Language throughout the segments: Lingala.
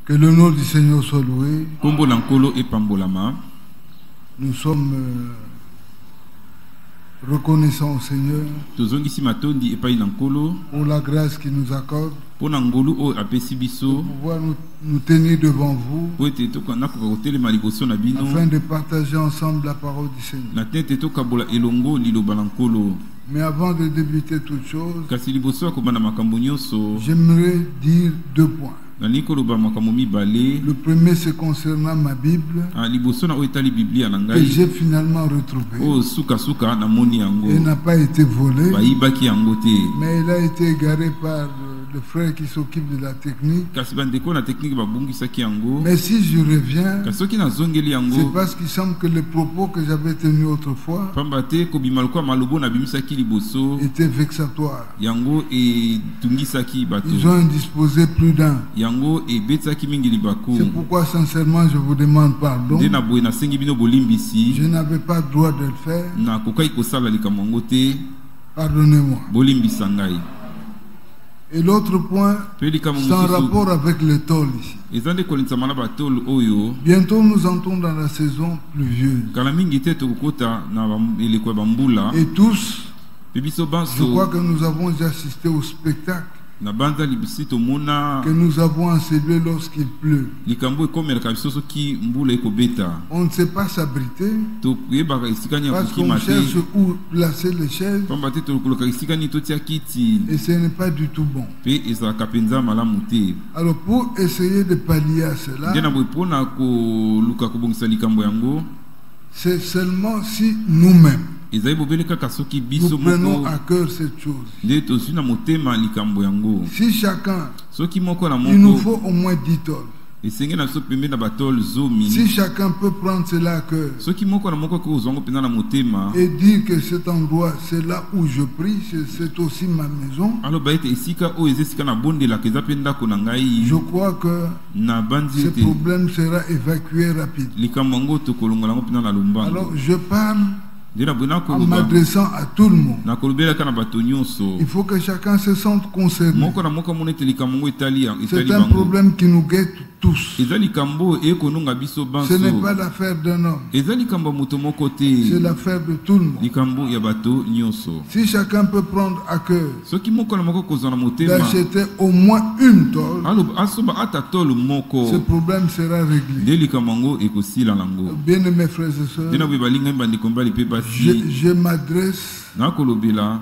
Que le nom du Seigneur soit loué. Kombo nankolo e pambolama. Nous sommes reconnaissants au Seigneur Tozongisi matondi epai nankolo pour la grâce qu'il nous accorde pona ngolu o apesi biso de pouvoir nous tenir devant vous po ete tokana kotelema liboso na bino afin de partager ensemble la parole du Seigneur. na tete tokabola elongo liloba nankolo. Mais avant de débuter toute chose, kasi liboso akobanda makambo nyonso j'aimerais dire 2 points. nani koloba makambo mibale. Le premier, c'est concernant ma Bible liboso na oyo etali biblia na que ngai j'ai finalement retrouvée. o suka namoni yango Elle n'a pas été volée, bayibaki yango te mais elle a été égarée par le frère qui s'occupe de la technique. kasi bandeko na technique babongisaki yango. Mais si je reviens, kasi soki nazongeli c'est yango parce qu'il semble que les propos que j'avais tenus autrefois pamba te kobima lokola malobo nabimisaki liboso étaient vexatoires. yango etungisaki bato Ils ont indisposé plus d'un. yango ebetisaki mingi libaku. C'est pourquoi sincèrement je vous demande pardon. nde na boye nasengi bino bolimbisi Je n'avais pas le droit de le faire. nakokai kosala likambo yango te. Pardonnez-moi. bolimbisa ngai. Et l'autre point, pe likambo c'est en mosusu rapport avec le tôle ici. eza nde kolingisama na batole oyo. Bientôt nous entrons dans la saison pluvieuse. kala mingi te tokokota na eleko ya bambula. Et tous, pe biso je banso crois que nous avons déjà assisté au spectacle na banza libisi tomona que nous avons enseigné lorsqu'il pleut. likambo ekomelaka biso soki mbula ekobeta. On ne sait pas s'abriter toyebaka esika nini ya parce qu'on kokima te. cherche où placer les chaises pamba te tolokolaka esika nini totia kiti et ce n'est pas du tout bon. mpe ezalaka mpenza malamu te. Alors pour essayer de pallier à cela, nde na boye mpona koluka kobongisa likambo yango c'est seulement si nous-mêmes ezali bobele kaka soki nous biso prenons moko à cœur cette chose. nde tozwi na motema likambo yango. Si chacun, soki moko na il nous moko faut au moins 10 tôles. esenge na biso pembe na batole zomi. Si chacun peut prendre cela à cœur soki moko na moko akoki kozwa yango mpenza na motema et dire que cet endroit, c'est là où je prie, c'est aussi ma maison, aloba ete esika oyo eza esika nabondelaka eza mpe ndako na ngai. je crois que na bandi ce ete problème sera évacué rapide. likambo yango tokolongola yango mpenza na lombango. Alors je parle nde na boye en nakoloba m'adressant à tout le monde. nakolobelaka na bato nyonso. Il faut que chacun se sente concerné. moko na moko amona ete likambo yango etali C'est un bango. problème qui nous guette tous. eza likambo ekononga biso Ce n'est banso. pas l'affaire d'un homme, eza likambo ya moto moko c'est te. l'affaire de tout le monde. likambo ya bato nyonso. Si chacun peut prendre à cœur soki moko na moko kozwa na motema d'acheter au moins une tôle, asoba ata tolo ce moko problème sera réglé. nde likambo yango ekosila nango. Bien-aimés frères et nde na sœurs, boye balingami bandeko mbali mpe basi je m'adresse nakolobela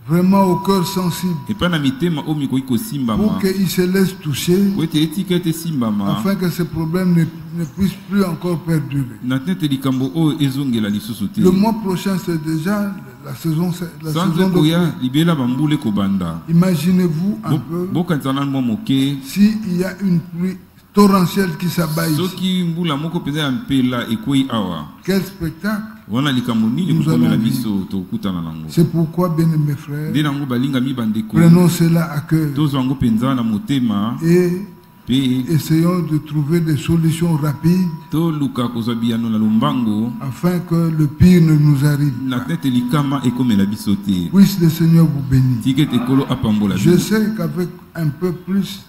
vraiment au cœur sensible epai na mitema oyo mikoki pour kosimbama qu'il se laisse toucher po ete etika ete esimbama afin que ce problème ne puisse plus encore perdurer. na tina ete likambo oyo ezongela lisusu te. Le mois prochain, c'est déjà la saison sanze de koya pluie. libela bambula ekobanda. Imaginez-vous un peu bokanisa nanu mwa moke s'il y a une pluie torrentielle qui s'abat ici. soki mbula moko mpenza ya mpela ekwei awa Quel spectacle! wana likambo nini Nous kokomela allons biso tokutana nango. C'est pourquoi, bien-aimés frères, nde nango balingami bandeko prenons cela à cœur tozwa yango mpenza na motema et mpe essayons de trouver des solutions rapides toluka kozwa biyano na lombango afin que le pire ne nous arrive na pas. tete likama ekomela biso te. Puisse le Seigneur vous bénir. tika ete ekolo apambola Je bino. sais qu'avec un peu plus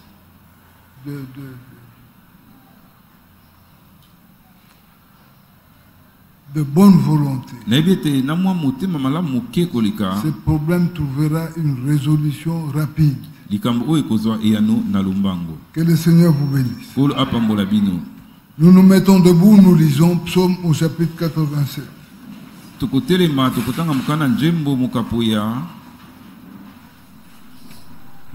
de bonne volonté, nayebi ete na mwa motema malamu moke koleka ce problème trouvera une résolution rapide. likambo oyo ekozwa eyano na lombango. Que le Seigneur vous bénisse. kolo apambola bino. Nous nous mettons debout, nous lisons Psaume au chapitre 87. tokotelema tokotanga mokana njembo mokapo ya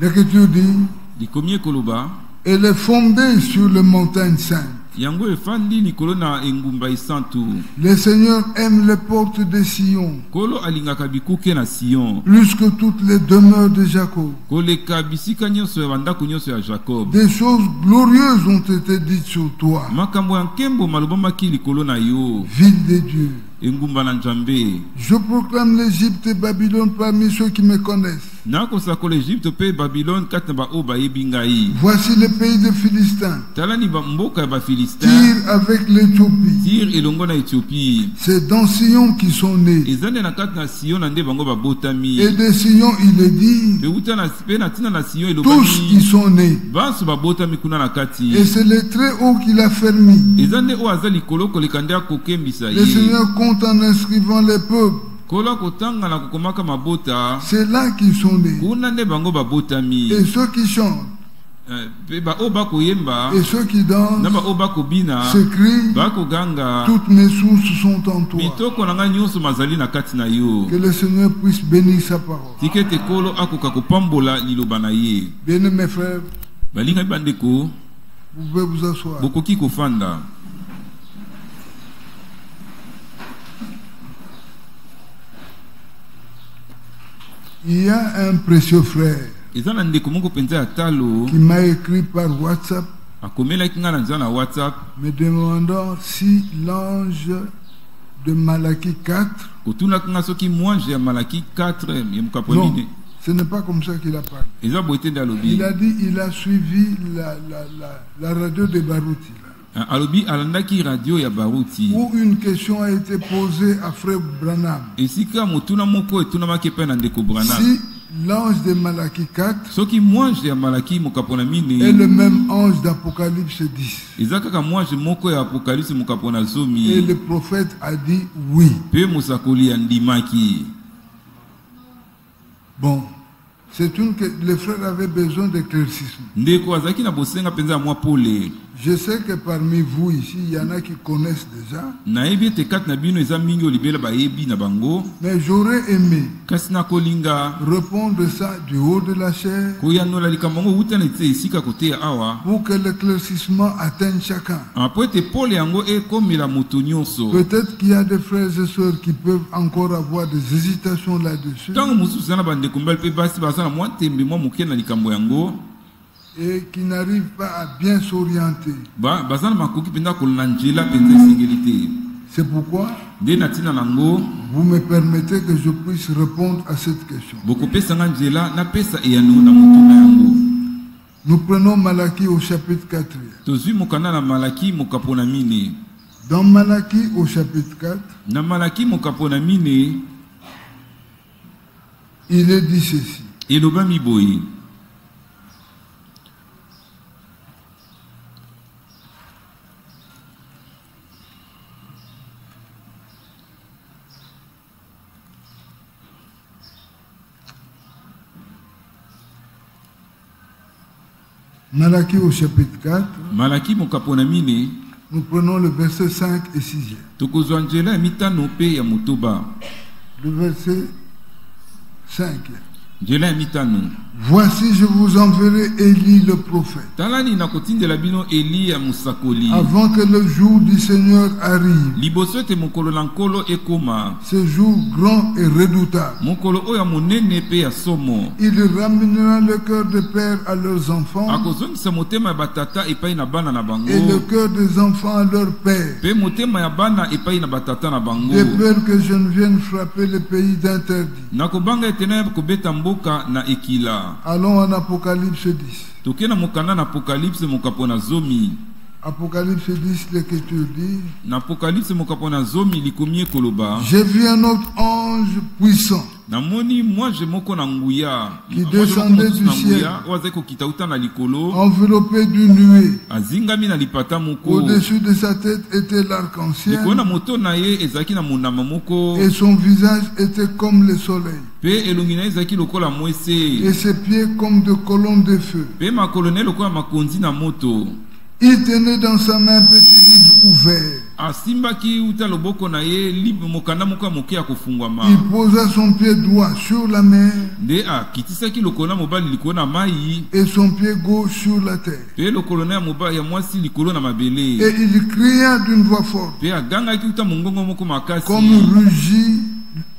L'Écriture dit, likomi ekoloba elle est fondée sur les montagnes saintes. yango efandi likolo na engumba esantu. Le Seigneur aime les portes de Sion, kolo alingaka bikuke na Sion plus que toutes les demeures de Jacob. koleka bisika nyonso ya bandako nyonso ya Jacob. Des choses glorieuses ont été dites sur toi, makambo ya nkembo malobamaki likolo na yo, ville de Dieu. engumba na Nzambe. Je proclame l'Égypte et Babylone parmi ceux qui me connaissent. nakosakola Egypte pe Babylone kati na baoyo bayebi ngai. Voici le pays des Philistins. Talani mboka ya bafilistin. Tyr avec l'Éthiopie. Tyr elongo na Éthiopie. C'est dans Sion qu'ils sont nés. Ezande na kati na Sion na nde bango babotami. Et de Sion, il est dit, Pe uta na pe na tina na Sion tous ils elobami. sont nés. Banso babotami kuna na kati. Et c'est le Très-Haut qui l'a fermé. Ezande o aza likolo koleka nde akokembisa Le ye. Seigneur compte en inscrivant les peuples. Kola kotanga na kokomaka mabota. C'est là qu'ils sont nés. Kuna nde bango babotami. Et ceux qui chantent, Pe baoyo bakoyemba et ceux qui dansent, na baoyo bakobina se crient, bakoganga. toutes mes sources sont en toi. Bitoko na ngai nyonso mazali na kati na yo. Que le Seigneur puisse bénir sa parole. Tika ete kolo akoka kopambola liloba na ye. Bien mes frères, Balinga bandeko vous pouvez vous asseoir. bokoki kofanda. Il y a un précieux frère Eza na ndeko moko penza ya talo qui m'a écrit par WhatsApp akomelaki nga na nzela na WhatsApp me demandant si l'ange de Malachie 4, kotunaki nga soki mwange ya Malaki 4 ya mokapo non, mine ce n'est pas comme ça qu'il a parlé. eza boye te nde alobi. Il a dit il a suivi la radio de Barouti, là, Alobi alandaki radio ya Baruti où une question a été posée à frère Branham. esika motuna moko etunamaki epai na ndeko Branham. Si l'ange de Malachie 4 Soki mwange ya Malaki mokapo na est mine le même ange d'Apocalypse 10. eza kaka mwange moko ya Apocalypse mokapo na Et zomi le prophète a dit oui. pe mosakoli andimaki. Bon, c'est une que les frères avaient besoin d'éclaircissement. Ndeko azaki na bosenga penza ya mwa pole. Je sais que parmi vous ici, il y en a qui connaissent déjà, Nayebi ete kati na bino eza mingi oyo libela bayebi na bango. mais j'aurais aimé Kasi nakolinga répondre ça du haut de la chair koyanola likambo yango wuta na ete esika koteya awa pour que l'éclaircissement atteigne chacun. po ete pole yango ekomela moto nyonso. Peut-être qu'il y a des frères et sœurs qui peuvent encore avoir des hésitations là-dessus Ntango mosusu eza na bandeko mbali mpe basi baza na mwa tembe mwa moke na likambo yango et qui n'arrivent pas à bien s'orienter. baza na makoki mpenza kolona nzela mpenza esengeli te. C'est pourquoi Nde na ntina nango vous me permettez que je puisse répondre à cette question. bokopesanga nzela napesa eyano na motu na yango. Nous prenons Malachie au chapitre 4. Tozwi mokanda na Malaki mokapo na mine. Dans Malachie au chapitre 4, Na Malaki mokapo na mine il est dit ceci. elobami boye. Malachie au chapitre 4, Malaki mokapo na mine nous prenons le verset 5 et 6. tokozwa nzela ya mitano mpe ya motoba. Le verset 5. Nzela ya mitano. Voici, je vous enverrai Élie le prophète, Talani na kotindela bino Eli ya musakoli. avant que le jour du Seigneur arrive. Liboso ete mokolo na nkolo ekoma. Ce jour grand et redoutable. Mokolo oyo ya monene mpe ya somo. Il ramènera le cœur des pères à leurs enfants Akozongisa motema ya batata epai na bana na bango. et le cœur des enfants à leurs pères. Pe motema ya bana epai na batata na bango. De peur que je ne vienne frapper le pays d'interdit. Nakobanga ete na kobeta mboka na ekila. Allons en Apocalypse 10. Toke na mokanda na Apocalypse mokapo na zomi. Apocalypse 10, l'Écriture dit, Na Apocalypse mokapo na zomi likomi ekoloba. j'ai vu un autre ange puissant Namoni mwange moko na nguya. Qui descendait du ciel. Oazaki kokita uta na likolo. enveloppé d'une nuée. Azingami na lipata moko. Au-dessus de sa tête était l'arc-en-ciel Likolo na moto na ye ezaki na monama moko. et son visage était comme le soleil Pe elongi na ye ezaki lokola mwese. et ses pieds comme de colonnes de feu. Pe makolo na ye lokola makonzi na moto. Il tenait dans sa main un petit livre ouvert. Asimbaki uta loboko na ye libre mokanda moko ya moke ya kofungwama. Il posa son pied droit sur la mer Nde akitisaki lokolo na mobali likolo na mai. et son pied gauche sur la terre. Pe lokolo na ya mobali ya mwasi likolo na mabele. Et il cria d'une voix forte, Pe agangaki uta mongongo moko makasi. comme rugit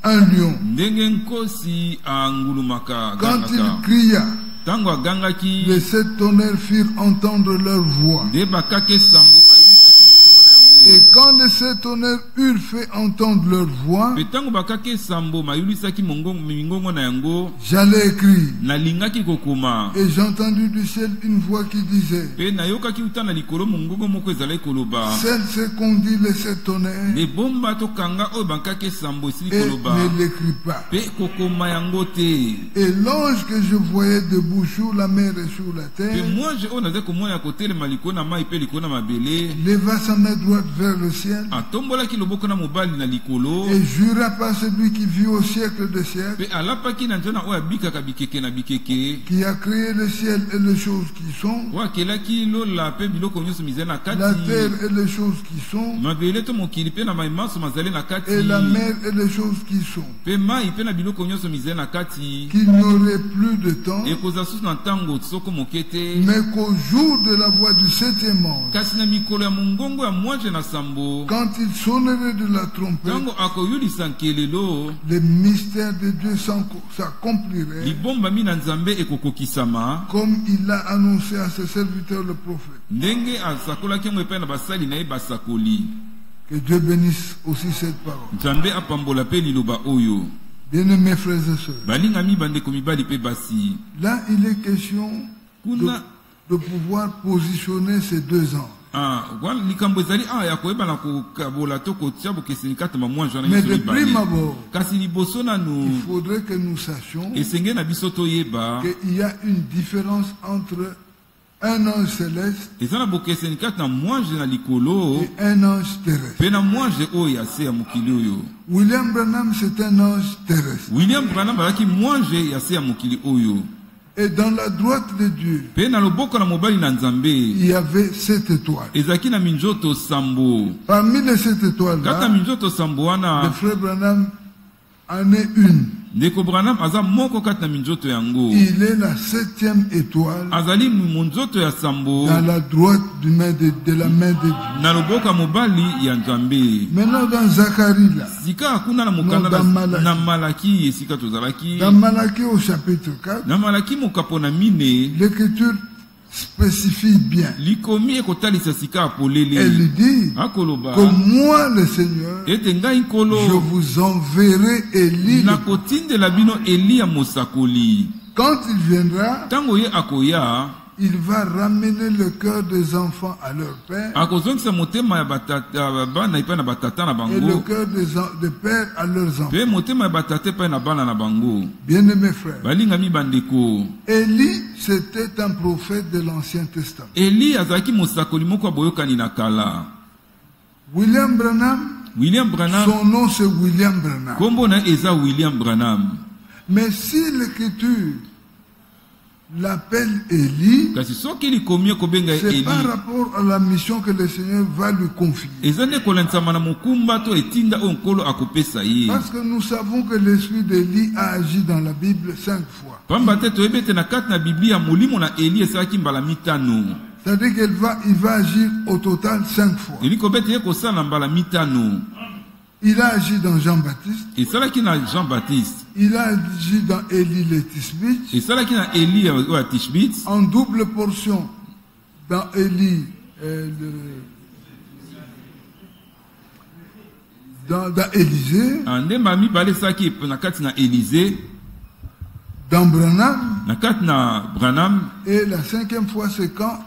un lion. Ndenge nkosi angulumaka Quand gangaka. il cria, Tango agangaki les 7 tonnerres firent entendre leur voix. nde bakaki esambo bayimisaki mongongo na Et yango. quand les sept tonnerres eurent fait entendre leur voix, Pe tango bakaki esambo mayulisaki mingongo na yango j'allais écrire. nalingaki kokoma. Et j'ai entendu du ciel une voix qui disait, Pe nayokaki uta na likolo mongongo moko ezalaki koloba celle qu'on dit les sept tonnerres, ebomba tokanga oyo bakaki esambo esili et koloba ne l'écrit pas. pe kokoma yango te. Et l'ange que je voyais debout sur la mer et sur la Pe terre, mwanje oyo nazali komona kotelema likolo na mai pe likolo na mabele leva sa main droite vers le ciel, atombolaki loboko na mobali na likolo et jura par celui qui vit au siècle des siècles, pe alapaki na nzana oyo abikaka bikeke na bikeke qui a créé le ciel et les choses qui sont, oyo akelaki lola pe biloko nyonso mizali na la kati terre et les choses qui sont, mabele to mokili pe na mai manso mazali na kati et la mer et les choses qui sont, pe mai pe na biloko nyonso mizali na kati qu'il n'aurait plus de temps, ekozala susu na ntango soko moke te mais qu'au jour de la voix du septième ange, kasi na mikolo ya mongongo ya mwanje na sambo quand il sonnerait de la trompette, ntango akoyulisa nkelelo les mystères de Dieu s'accompliraient, libombami na nzambe ekokokisama comme il l'a annoncé à ses serviteurs le prophète. ndenge asakolaki yango epai na basali na ye basakoli. Que Dieu bénisse aussi cette parole. Nzambe apambola pe liloba oyo. Bien-aimés frères et sœurs, Balingami bandeko mibali pe basi. là il est question Kuna de pouvoir positionner ces deux anges. wana likambo ezali ya koyeba na kokabola to kotia bokeseni kati ma mwanja na Mais biso de mibale. prime abord, Kasi liboso il nanu faudrait que nous sachions esenge na biso toyeba qu'il y a une différence entre un ange céleste eza na bokeseni kati na mwanje na likolo et un ange terrestre. pe na mwanje oyo ya se ya mokili oyo. William Branham, c'est un ange terrestre. William Branham azalaki mwanje ya se ya mokili oyo. Et dans la droite de Dieu, Pe na loboko na mobali na Nzambe il y avait 7 étoiles. ezalaki na minzoto sambo. Parmi les 7 Kati na étoiles-là, minzoto sambo le wana frère Branham en est une. ndeko Branham aza moko kati na minzoto yango. Il est la 7e étoile Azali monzoto ya sambo dans la droite de la main de Dieu. na loboko ya mobali ya Nzambe. Maintenant, dans Zacharie, là, Sika akuna na mokanda Non, dans Malaki. na Malaki esika tozalaki. dans Malachie au chapitre 4, Na Malaki mokapo na mine l'Écriture spécifie bien. likomi ekotalisa sika apolele. Elle dit Akoloba que moi, le Seigneur, ete ngai je nkolo vous enverrai Élie. na kotindela bino Eliya mosakoli. Quand il viendra, Tango ye akoya il va ramener le cœur des enfants à leur père akozongisa motema ya batata bana epai na batata na et le bango cœur des pères à leurs enfants. pe motema ya batata epai na bana na bango. Bien-aimés frères, Balingami bandeko, Élie, c'était un prophète de l'Ancien Testament. Eli azalaki mosakoli moko ya boyokani na kala. William Branham, William Branham son nom c'est William Branham. kombo na ye eza William Branham. Mais si l'Écriture l'appelle Élie, Kasi soki likomi kobenga ye c'est Eli par rapport à la mission que le Seigneur va lui confier. eza nde kolangisama na mokumba to etinda oyo nkolo akopesa ye. Parce que nous savons que l'esprit d'Élie a agi dans la Bible 5 fois. Pamba te toyebi ete na kati na Biblia molimo na Eli esalaki mbala mitano. C'est-à-dire qu'il va agir au total 5 fois. Eli kobete ye kosala mbala mitano. Il a agi dans Jean-Baptiste, Esalaki na Jean-Baptiste, il a agi dans Élie le Tisbite, esalaki na Eli oyo ya Tishbitz, en double portion dans Élie, dans Élisée, ndemba mibale esalaki na kati na Élysée, dans Branham, na kati na Branham, et la 5e fois c'est quand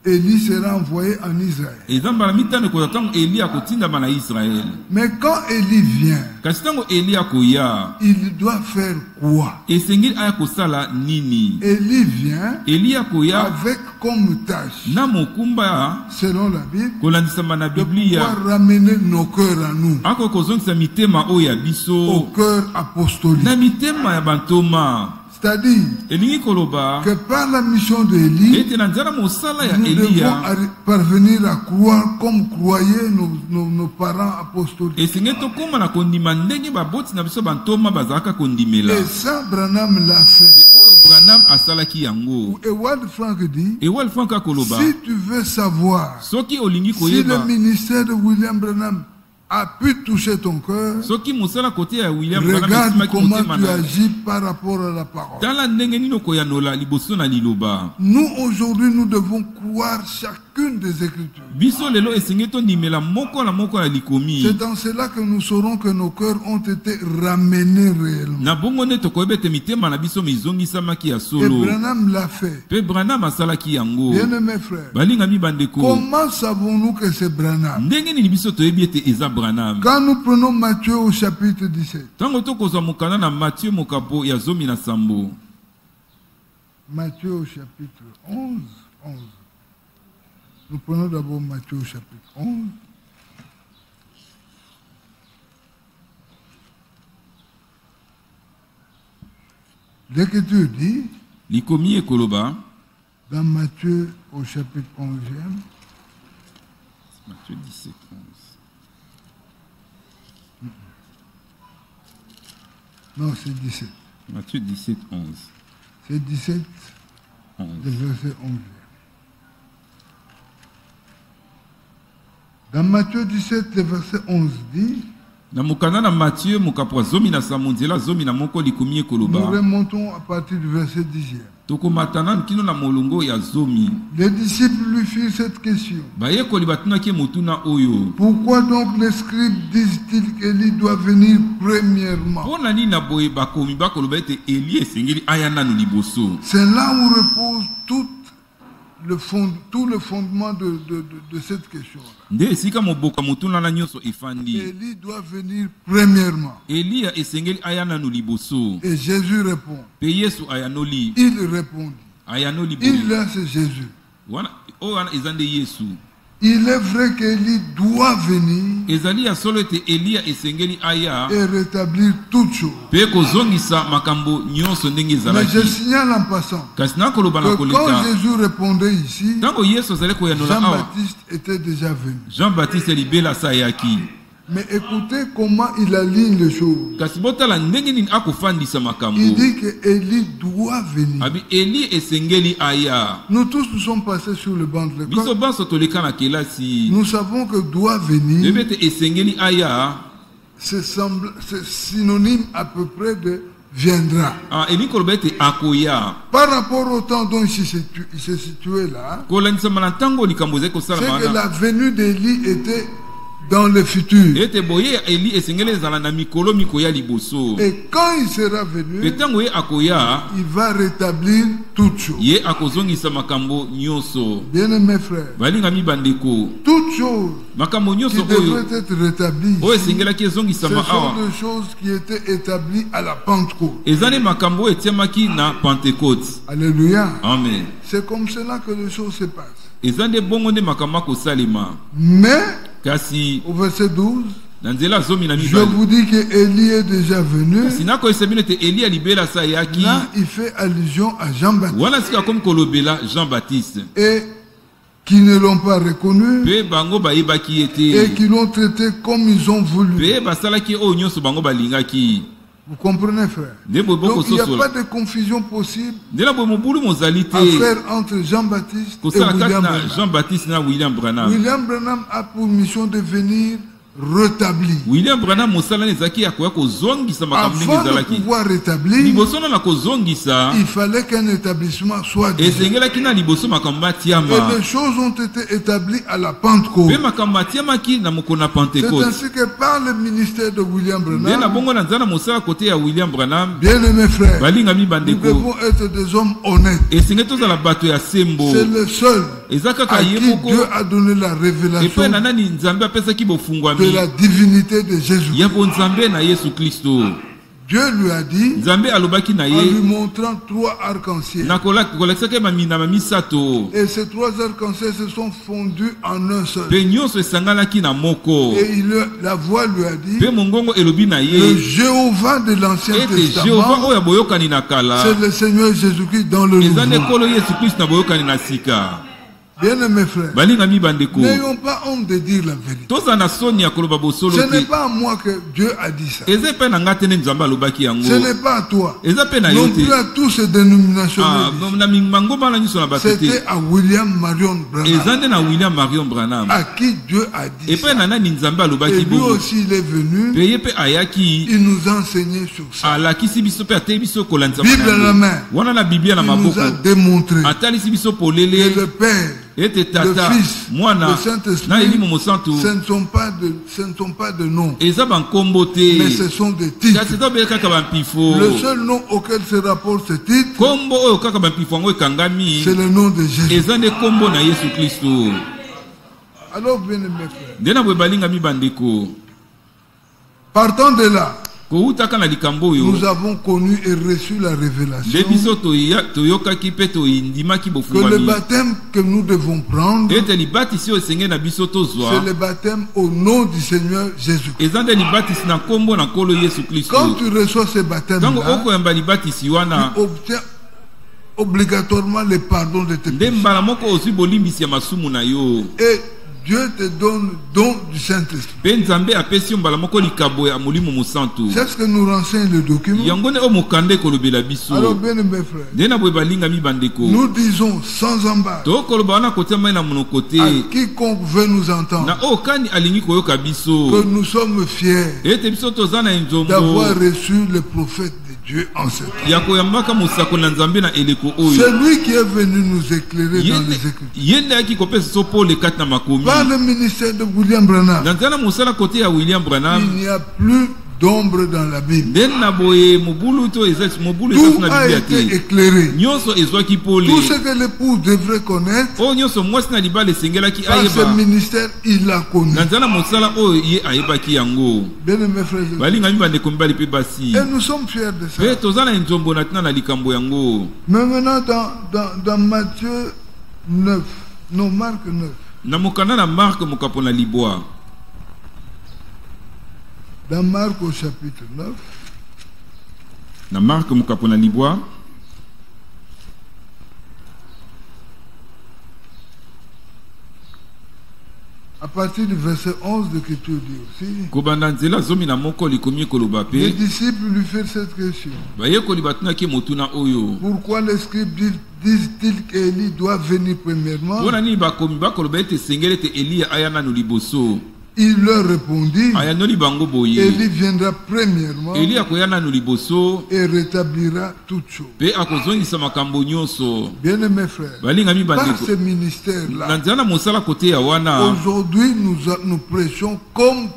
Élie sera envoyé en Israël. eza mbala mitano ekoza ntango Eli akotindama na Israel. Mais quand Élie vient, Kasi ntango Eli akoya il doit faire quoi? esengeli aya kosala nini? Élie vient Eli akoya avec comme tâche, na mokumba selon la Bible, kolandisama na de Biblia pouvoir ramener nos cœurs à nous, ako kozongisa mitema oyo ya au biso cœur apostolique. na mitema ya bantoma. C'est-à-dire Elingi koloba que par la mission d'Élie, ete na nzela mosala ya nous devons Eliya parvenir à croire comme croyaient nos parents apostoliques. esenge tokóma na kondima ndenge baboti na biso bantoma bazalaka kondimela. Et ça, Branham l'a fait. Oyo Branham asalaki yango. Et Wald Frank dit, Ewal Franka koloba si tu veux savoir soki olingi si le koyeba ministère de William Branham a pu toucher ton cœur, soki mosala côté ya William Branham regarde esimaki comment motema tu na agis par rapport à la parole. tala ndenge nini okoyanola liboso na liloba. Nous, aujourd'hui, nous devons croire chacune des Écritures. Biso lelo esengeli tondimela moko na moko na likomi. C'est dans cela que nous saurons que nos cœurs ont été ramenés réellement. Na bongo nde tokoyeba ete mitema na biso mizongisamaki ya Et solo. Branham l'a fait. Pe Branham asalaki yango. Bien-aimés frères, Balingami bandeko. comment savons-nous que c'est Branham? Ndenge nini biso toyebi ete eza Branham. Quand nous prenons Matthieu au chapitre 17, Tango tokozwa mokanda na Matthieu mokapo ya 17. Matthieu au chapitre 11. Nous prenons d'abord Matthieu au chapitre 11. L'Écriture dit, Likomi ekoloba. dans Matthieu au chapitre 11e, Matthieu 17, 11. non c'est 17, Matthieu 17, 11. c'est 17, 11. le verset 11. Dans Matthieu 17, le verset 11 dit, Na mokanda na Matthieu mokapo ya 17 nzela 11 likomi nous ekoloba. remontons à partir du verset 10e. Tokomatana kino na molongo ya 10. Les disciples lui firent cette question. Bayekoli batunaki motuna oyo. Pourquoi donc les scribes disent-ils qu'Élie doit venir premièrement? Pona nini na boye bakomi bakoloba ete Eli esengeli aya nanu liboso. C'est là où repose tout le fondement de cette question-là. Nde esika moboka motuna na nyonso efandi. Élie doit venir premièrement. Eliya esengeli aya nanu liboso. Et Jésus répond. Pe Yesu ayanoli. Il répondit. Ayanoli Il boye. là, c'est Jésus. Wana o wana ezande Yesu. Il est vrai qu'Élie doit venir Ezali ya solo ete Eliya esengeli aya. et rétablir toutes choses. Pe kozongisa makambo nyonso ndenge Mais je ezalaki. signale en passant Kasi nakoloba na que koleka. quand Jésus répondait ici, Tango Yesu azali koyanola awa. Jean-Baptiste était déjà venu. Jean-Baptiste libela sayaki. Mais écoutez comment il aligne les choses. Kasi botala ndenge nini akofandisa makambo. Il dit que Élie doit venir. Abi Eli esengeli aya. Nous tous nous sommes passés sur le banc de Biso l'école. banso toleka na kelasi. Nous savons que doit venir, Bebete esengeli aya. c'est synonyme à peu près de viendra. Ah Eli koloba ete akoya. Par rapport au temps dont il se situait là, Kolangisa mana tango likambo zeko c'est sala que mana. la venue d'Élie était dans le futur. Ete boye Eli esengeli ezala na mikolo mikoya liboso. Et quand il sera venu, Petango ye akoya. il va rétablir toutes choses. Ye akozongisa makambo nyonso. Bien-aimés frères, Balinga mi bandeko. toutes choses Makambo qui nyonso oyo. devraient être rétablies, Oyo esengelaki ce ezongisama awa. sont des choses qui étaient établies à la Pentecôte. Ezali makambo oyo etiamaki na Pentecôte. Alléluia. Amen. C'est comme cela que les choses se passent. Eza nde bongo nde makambo akosalema. Mais, Kasi au verset 12, na nzela zomi na je mibale. vous dis que Élie est déjà venu. Kasi nakoyesa bino ete Eli alibela sayaki. Là, il fait allusion à Jean-Baptiste. Wana sika komi kolobela Jean-Baptiste. Et qui ne l'ont pas reconnu Pe bango bayebaki et ete. qui l'ont traité comme ils ont voulu. Pe basalaki oyo nyonso bango balingaki. Vous comprenez, frère? Nde boye Donc, il n'y a bokososola. pas de confusion possible Ndela boye mobulu mozali à te. faire entre Jean-Baptiste et Kosala kati William na Branham. Jean-Baptiste na William Branham. William Branham a pour mission de venir rétablir. William Branham mosala ezaki ya koya kozongisa makambo ndenge Avant de ezalaki. pouvoir rétablir, Liboso na kozongisa. il fallait qu'un établissement soit dit. Esengelaki na liboso makambo Et atiama. les choses ont été établies à la Pentecôte. Pe makambo atiamaki na mokolo na C'est Pentecôte. ainsi que par le ministère de William Nde na Branham, bongo na nzana mosala kote ya William Branham. bien-aimés frères, Balinga mi nous bandeko. devons être des hommes honnêtes. Esenge tozala bato ya sembo. C'est le seul Eza à kaka ye qui moko. Dieu a donné la révélation Epai na nani Nzambe apesaki de bofungwami. la divinité de Jésus. Ya bo Nzambe na Yesu Kristo. Dieu lui a dit, Nzambe alobaki na en lui ye. montrant 3 arcs-en-ciel. Na kolakisaki baminama misato. Et ces 3 arcs-en-ciel se sont fondus en un seul. Pe nyonso esanganaki na moko. Et la voix lui a dit, Pe mongongo elobi na le ye. Jéhovah de l'Ancien Ete Jehova Testament, oyo boyokani na kala. c'est le Seigneur Jésus-Christ dans le Eza nde Nouveau. kolo Yesu Kristo na boyokani na sika. Bien-aimés frères, balingami bandeko n'ayons pas honte de dire la vérité. tozana soni ya koloba bosolo Ce n'est te pas à moi que Dieu a dit ça. eza pe na ngate ne nzamba alobaki yango Ce n'est pas à toi. eza pe na Non yo te plus à tous ces dénominations. na mango bana nyuso na bato te C'était à William Marion eza Branham, nde na William Marion Branham à qui Dieu a dit epe ça. na nani nzambe Et alobaki lui bongo aussi, il est venu, pe ye pe ayaki il nous a enseigné sur ça. alakisi biso pe ateyi biso kolandisa Bible à la main. wana na biblia na Il nous maboko a démontré atalisi biso que polele le Père, ete le tata Fils, mwana le na Saint-Esprit, elimo mosantu ce ne sont pas de noms, eza bankombo te mais ce sont des titres. kasi tobe kaka bampifo Le seul nom auquel se rapporte ce titre, kombo oyo kaka bampifo yango ekangami c'est le nom de Jésus. eza nde kombo na yesu kristo Alors, bien aimés frères, nde na boye balingami bandeko partant de là, koutaka na likambo oyo nous avons connu et reçu la nde révélation biso toyokaki mpe toyindimaki que le bofungwami baptême que nous devons prendre, ete libatisi oyo esenge na biso c'est tozwa le baptême au nom du Seigneur Jésus-Christ. eza nde libatisi na kombo na nkolo yesu kristo Quand tu reçois ce ntango baptême-là, okoyamba libatisi tu wana obtiens obligatoirement le pardon de tes nde péchés. mbala moko ozwi bolimbisi ya masumu na yo Et Dieu te donne don du Saint-Esprit. mpe nzambe apesi yo mbala moko likabo ya molimo mosantu C'est ce que nous renseigne le document. yango nde oyo mokanda ekolobela biso Alors, bien aimés frères, nde na boye balingami bandeko nous disons sans embâche tokoloba wana kotia mai na monoko te à quiconque veut nous entendre na oyo kani alingi koyoka que biso nous sommes fiers ete biso toza na enzombo d'avoir reçu le prophète de Dieu en ce temps. ya koyambaka mosako na nzambe na eleko oyo Celui qui est venu nous éclairer dans les Écritures. ye nde ayaki kopesa so pole kati na makomi Par le ministère de William Branham, na nzela mosala kote ya William il Branham n'y a plus d'ombre dans la Bible. nde na boye mobulu to eza mobulu eza Tout na a biblia été te éclairé. nyonso ezwaki pole Tout ce que l'épouse devrait connaître, oyo nyonso mwasi na libala esengelaki par ce ayeba ministère, il l'a connu. na nzela mosala oyo ye ayebaki yango Bien aimés frères et sœurs. balingami bandeko mibali mpe basi Et nous sommes fiers de ça. mpe toza na enzombo na ntina na likambo yango Mais maintenant, dans Matthieu 9, non, Marc 9, na mokanda na marke mokapo na libwa dans Marc au chapitre 9, na marke mokapo na libwa à partir du verset 11 de l'Écriture dit aussi, kobanda nzela zomi na moko likomi ekoloba les mpe disciples lui firent cette question. bayekoli batunaki motuna oyo Pourquoi les scribes disent-ils qu'Élie doit venir premièrement? mpona nini bakomi bakoloba ete esengeli ete eliya aya nanu liboso Il leur répondit, ayanoli bango boye Élie viendra premièrement eliya akoya nanu liboso et rétablira toutes choses. mpe akozongisa makambo nyonso Bien-aimés frères, balingami par bandeko ce na ministère-là, nzela na mosala kote ya wana aujourd'hui nous prêchons comme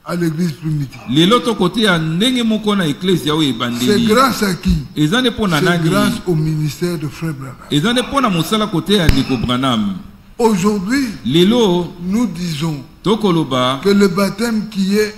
à l'église primitive. lelo tokoteya ndenge moko na eklesia oyo C'est ebandeli grâce à qui? eza nde mpo na C'est nani grâce au ministère de Frère Branham. eza nde mpo na mosala koteya ndeko branham Aujourd'hui, lelo nous disons tokoloba que le baptême qui est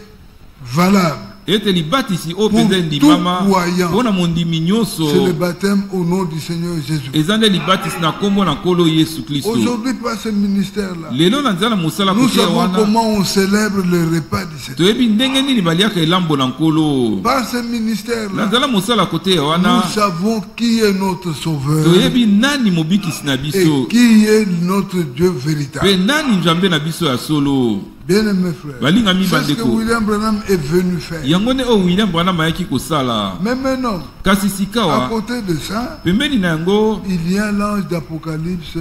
valable, ete libatisi oyo Pour mpenza endimama tout croyant. mpo na mondimi c'est nyonso le baptême au nom du Seigneur Jésus. eza nde libatisi na nkombo na nkolo yesu kristo Aujourd'hui, par ce ministère-là, lelo na nzela mosala nous koteya savons wana comment on célèbre le repas du Seigneur. toyebi ndenge nini baliaka elambo na nkolo Par ce na ministère-là, nzela mosala koteya wana nous savons qui est notre Sauveur toyebi nani mobikisi na et biso qui est notre Dieu mpe véritable. nani nzambe na biso ya solo Bien-aimés frères, balingami c'est ce que bandeko William Branham est venu faire. yango nde oyo william branham ayaki kosala Mais maintenant, kasi à sikawa côté de ça, pembeni na yango il y a l'ange d'Apocalypse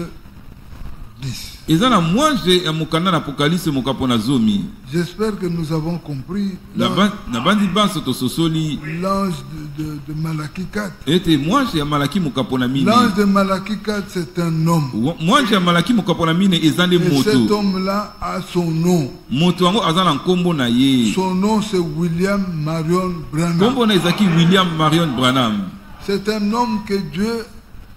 10. eza na mwange ya mokanda na apokalipse mokapo na zomi J'espère que nous avons compris na bandi banso tososoli l'ange de Malachie 4. ete mwange ya malaki mokapo na mine L'ange de Malachie 4, c'est un homme. mwange ya malaki mokapo na mine eza nde Et cet moto homme-là a son nom. moto yango aza na nkombo na ye Son nom, c'est William Marion Branham. nkombo na ezalaki william marion branham C'est un homme que Dieu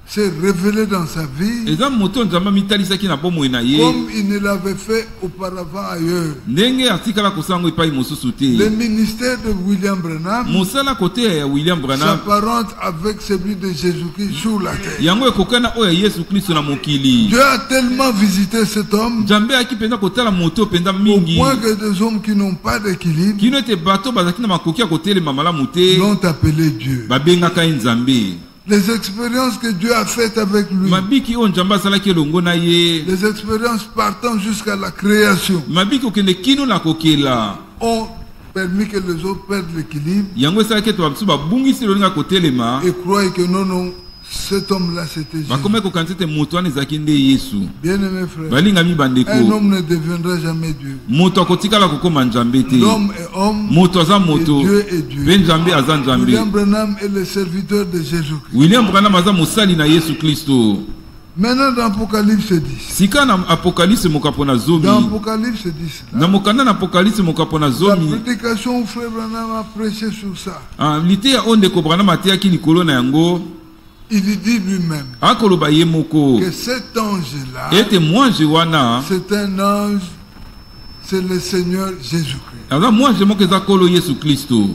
s'est révélé dans sa vie eza moto nzambe amitalisaki na bomoi na ye comme il ne l'avait fait auparavant ailleurs. ndenge atikala kosala yango epai mosusu Le te ministère de William Branham mosala koteya ya william branham s'apparente avec celui de Jésus-Christ sur la terre. yango ekokana oyo ya yesu kristo na mokili Dieu a tellement visité cet homme nzambe ayaki mpenza kotala moto mpenza au mingi point que des hommes qui n'ont pas d'équilibre kino ete bato bazalaki na makoki ya kotelema malamu te l'ont appelé Dieu. babengaka ye nzambe Les expériences que Dieu a faites avec lui. mabiki o nzambe asalaki elongo na ye, Les expériences partant jusqu'à la création mabiki okende kino na kokela, ont permis que les autres perdent l'équilibre yango esalaki ete babiso babungisi lolinga kotelema, et croient que non, cet homme-là c'était Jésus. bakomaki kokanisa ete moto wana ezalaki nde Yesu. Bien-aimés frères, balingami bandeko, un homme ne deviendra jamais Dieu. moto akotikala kokoma nzambe te, L'homme est homme moto aza et moto, Dieu est Dieu. mpe nzambe aza nzambe. William Branham est le serviteur de Jésus-Christ. William Branham aza mosali na Yesu Kristo. Maintenant dans Apocalypse 10. Sika na Apocalypse mokapo na zomi, Dans Apocalypse 10, là, na mokanda na Apocalypse mokapo na la zomi, prédication où frère Branham a prêché sur ça. lite ya ondeko Branham ateyaki likolo na yango, Il dit lui-même akoloba ye moko que cet ange-là, ete mwanje wana c'est un ange, c'est le Seigneur Jésus-Christ. aza mwanje moko eza kolo Yesu Kristo.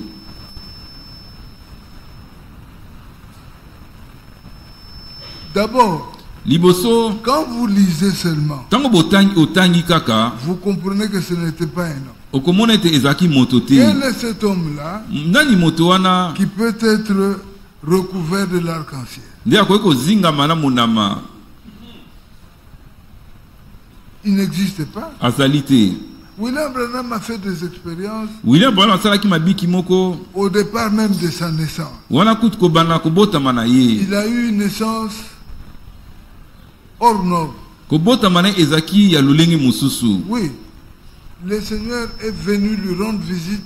D'abord, Liboso quand vous lisez seulement, tango otangi kaka, vous comprenez que ce n'était pas un homme. okomona ete ezalaki moto te. Quel est cet homme-là Nani moto wana qui peut être recouvert de l'arc-en-ciel? nde akoki kozingama na monama? Il n'existe pas. Azali te. William Branham a fait des expériences William Branham asalaki mabiki moko au départ même de sa naissance. wana kutu kobanda kobotama na ye, Il a eu une naissance hors norme. kobotama na ye ezalaki ya lolenge mosusu. Oui, le Seigneur est venu lui rendre visite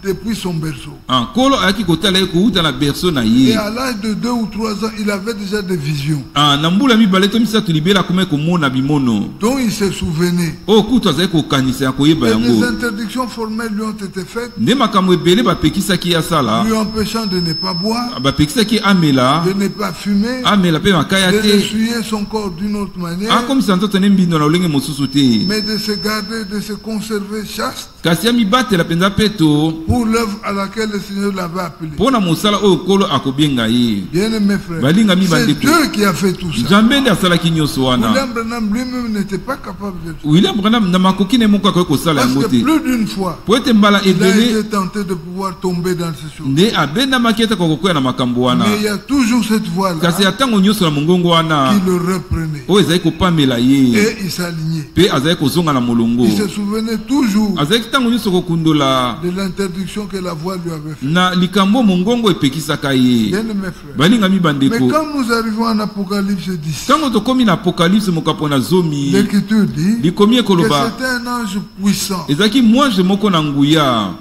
depuis son berceau. Nkolo ayaki kotala ye kouta na berceau na Et ye. à l'âge de 2 ou 3 ans, il avait déjà des visions Na mbula mibale to misato libela akomaki komona bimono dont il se souvenait. oyo kutu azalaki kokanisa ya koyeba Et des yango. interdictions formelles lui ont été faites, Nde makambo ebele bapekisaki ye asala, lui empêchant de ne pas boire, bapekisaki ye amela, de ne pas fumer, amela mpe makaya de te, essuyer son corps d'une autre manière, akomisa nzoto ne mbindo na lolenge mosusu te, mais de se garder, de se conserver chaste kasi amibatela mpenza peto pour l'œuvre à laquelle le Seigneur l'avait appelé. mpo na mosala oyo Nkolo akobenga ye. Bien aimé frère, Balingami c'est bandeko, Dieu qui a fait tout ça. nzambe nde asalaki nyonso wana. William Branham lui-même n'était pas capable de le faire. William Branham na makoki ne moko akoki kosala Parce yango que te, plus d'une fois, po ete mbala il a ebele été tenté de pouvoir tomber dans ces choses. nde abendamaki ete kokokwea na makambo wana, Mais il y a toujours cette voix-là kasi ya ntango nyonso na mongongo wana qui le reprenait. oyo ezalaki kopamela ye Et il s'alignait. mpe azalaki kozonga na molongo. Il se souvenait toujours Azalaki ntango nyonso kokundola de l'interdiction que la voix lui avait faite. na likambo mongongo epekisaka ye. Bien aimé frère. balingami Mais bandeko, quand nous arrivons en Apocalypse 10, ntango tokomi na Apocalypse mokapo na zomi, l'Écriture dit likomi que ekoloba c'était un ange puissant ezalaki mwanje moko na nguya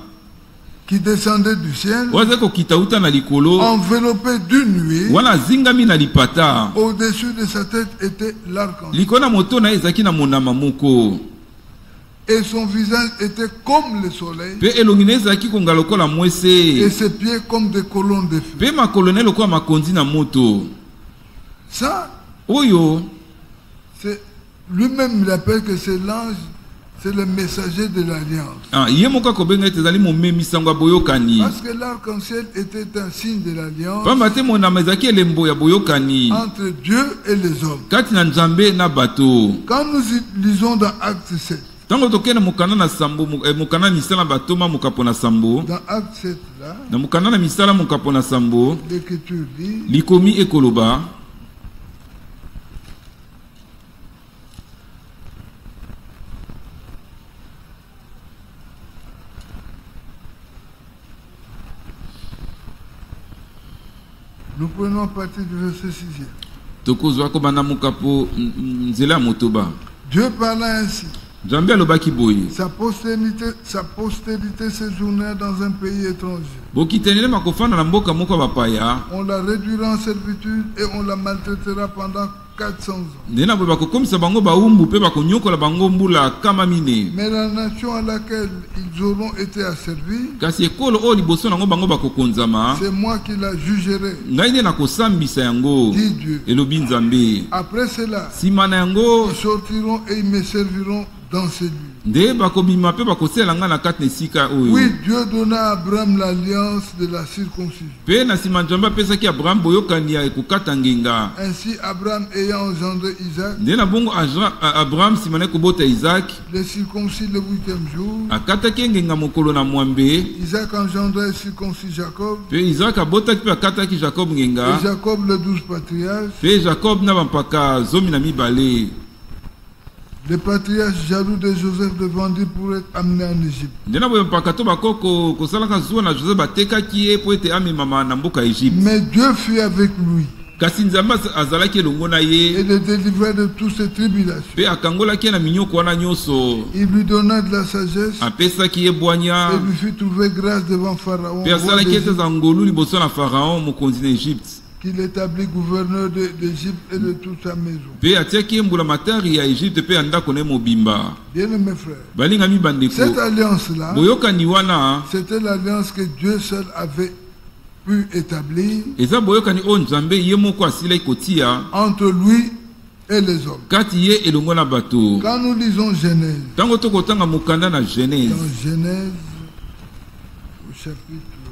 qui descendait du ciel, oyo azalaki kokita uta na likolo, enveloppé d'une nuée. wana azingami na lipata, Au-dessus de sa tête était l'arc-en-ciel. likolo na moto na ye ezalaki na monama moko, Et son visage était comme le soleil, mpe elongi na ye ezalaki konga lokola et mwese, ses pieds comme des colonnes de feu. mpe makolo na ye lokola makonzi na moto. Ça, Oyo c'est lui-même il appelle que c'est l'ange, c'est le messager de l'alliance. ye moko akobenga ete ezali momemi sango ya boyokani, Parce que l'arc-en-ciel était un signe de l'alliance pamba te monama ezalaki elembo ya boyokani entre Dieu et les hommes. kati na nzambe na bato. Quand nous lisons dans Acte 7, Ntango tokende na mokanda na sambo, mokanda na misala batoma mokapo na sambo, dans Acte 7 là, na mokanda na misala mokapo na sambo, l'Écriture dit, likomi ekoloba nous prenons à partir du verset 6e. tokozwa kobanda mokapo nzela ya motoba. Dieu parla ainsi. Nzambe alobaki boye, Sa postérité séjournait dans un pays étranger. bokitelele makofanda na mboka moko ya bapaya, On la réduira en servitude et on la maltraitera pendant 400 ans. nde na boye bakokomisa bango baumbu mpe bakonyokola bango mbula kama mine. Mais la nation à laquelle ils auront été asservis, Kasi ekolo oyo liboso nango bango bakokonzama, c'est moi qui la jugerai, ngai nde nakosambisa yango, dit Dieu. elobi Nzambe. Après cela, Nsima na yango ils sortiront et ils me serviront dans ces lieux. nde bakobima pe bakosela nga na kati na esika oyo. Oui, Dieu donna à Abraham l'alliance de la circoncision. Pe na nsima Nzambe apesaki Abraham boyokani ya ekokata ngenga. Ainsi, Abraham ayant engendré Isaac, nde na bongo Abraham nsima na ekobota Isaac le circoncis le 8e jour. akataki ngenga mokolo na mwambe. Isaac engendra et circoncis Jacob. Pe Isaac abotaki pe akataki Jacob ngenga. Et Jacob le 12 patriarches. Pe Jacob na bampaka 12. Les patriarches jaloux de Joseph le vendirent pour être amenés en Égypte. ndena boye mpaka to bakoko kosalaka zuwa na Joseph batekaki ye po ete amemama na mboka Egypte. Mais Dieu fut avec lui kasi Nzambe azalaki elongo na ye et le délivra de toutes ses tribulations. pe akangolaki ye na minyoko wana nyonso. Il lui donna de la sagesse apesaki ye bwanya et lui fit trouver grâce devant Pharaon, pe roi asalaki ete d'Égypte, za ngolu liboso na Pharaon mokonzi na Egypte. qu'il établit gouverneur d'Égypte et de toute sa maison. Pe atiaki ye mbula matari ya Egypte pe ya ndako na ye mobimba. Bien-aimés frères, balingami bandeko cette alliance-là, boyokani wana c'était l'alliance que Dieu seul avait pu établir eza boyokani oyo Nzambe ye moko asilaki kotia entre lui et les hommes. kati ye elongo na bato. Quand nous lisons Genèse, ntango tokotanga mokanda na Genèse dans Genèse, au chapitre 9,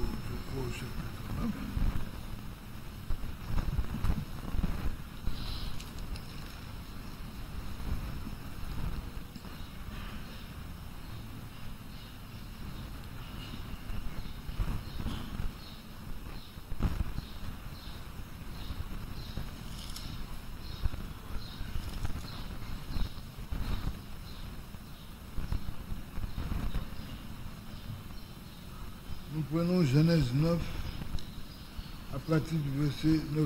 nous prenons Genèse 9 à partir du verset 9.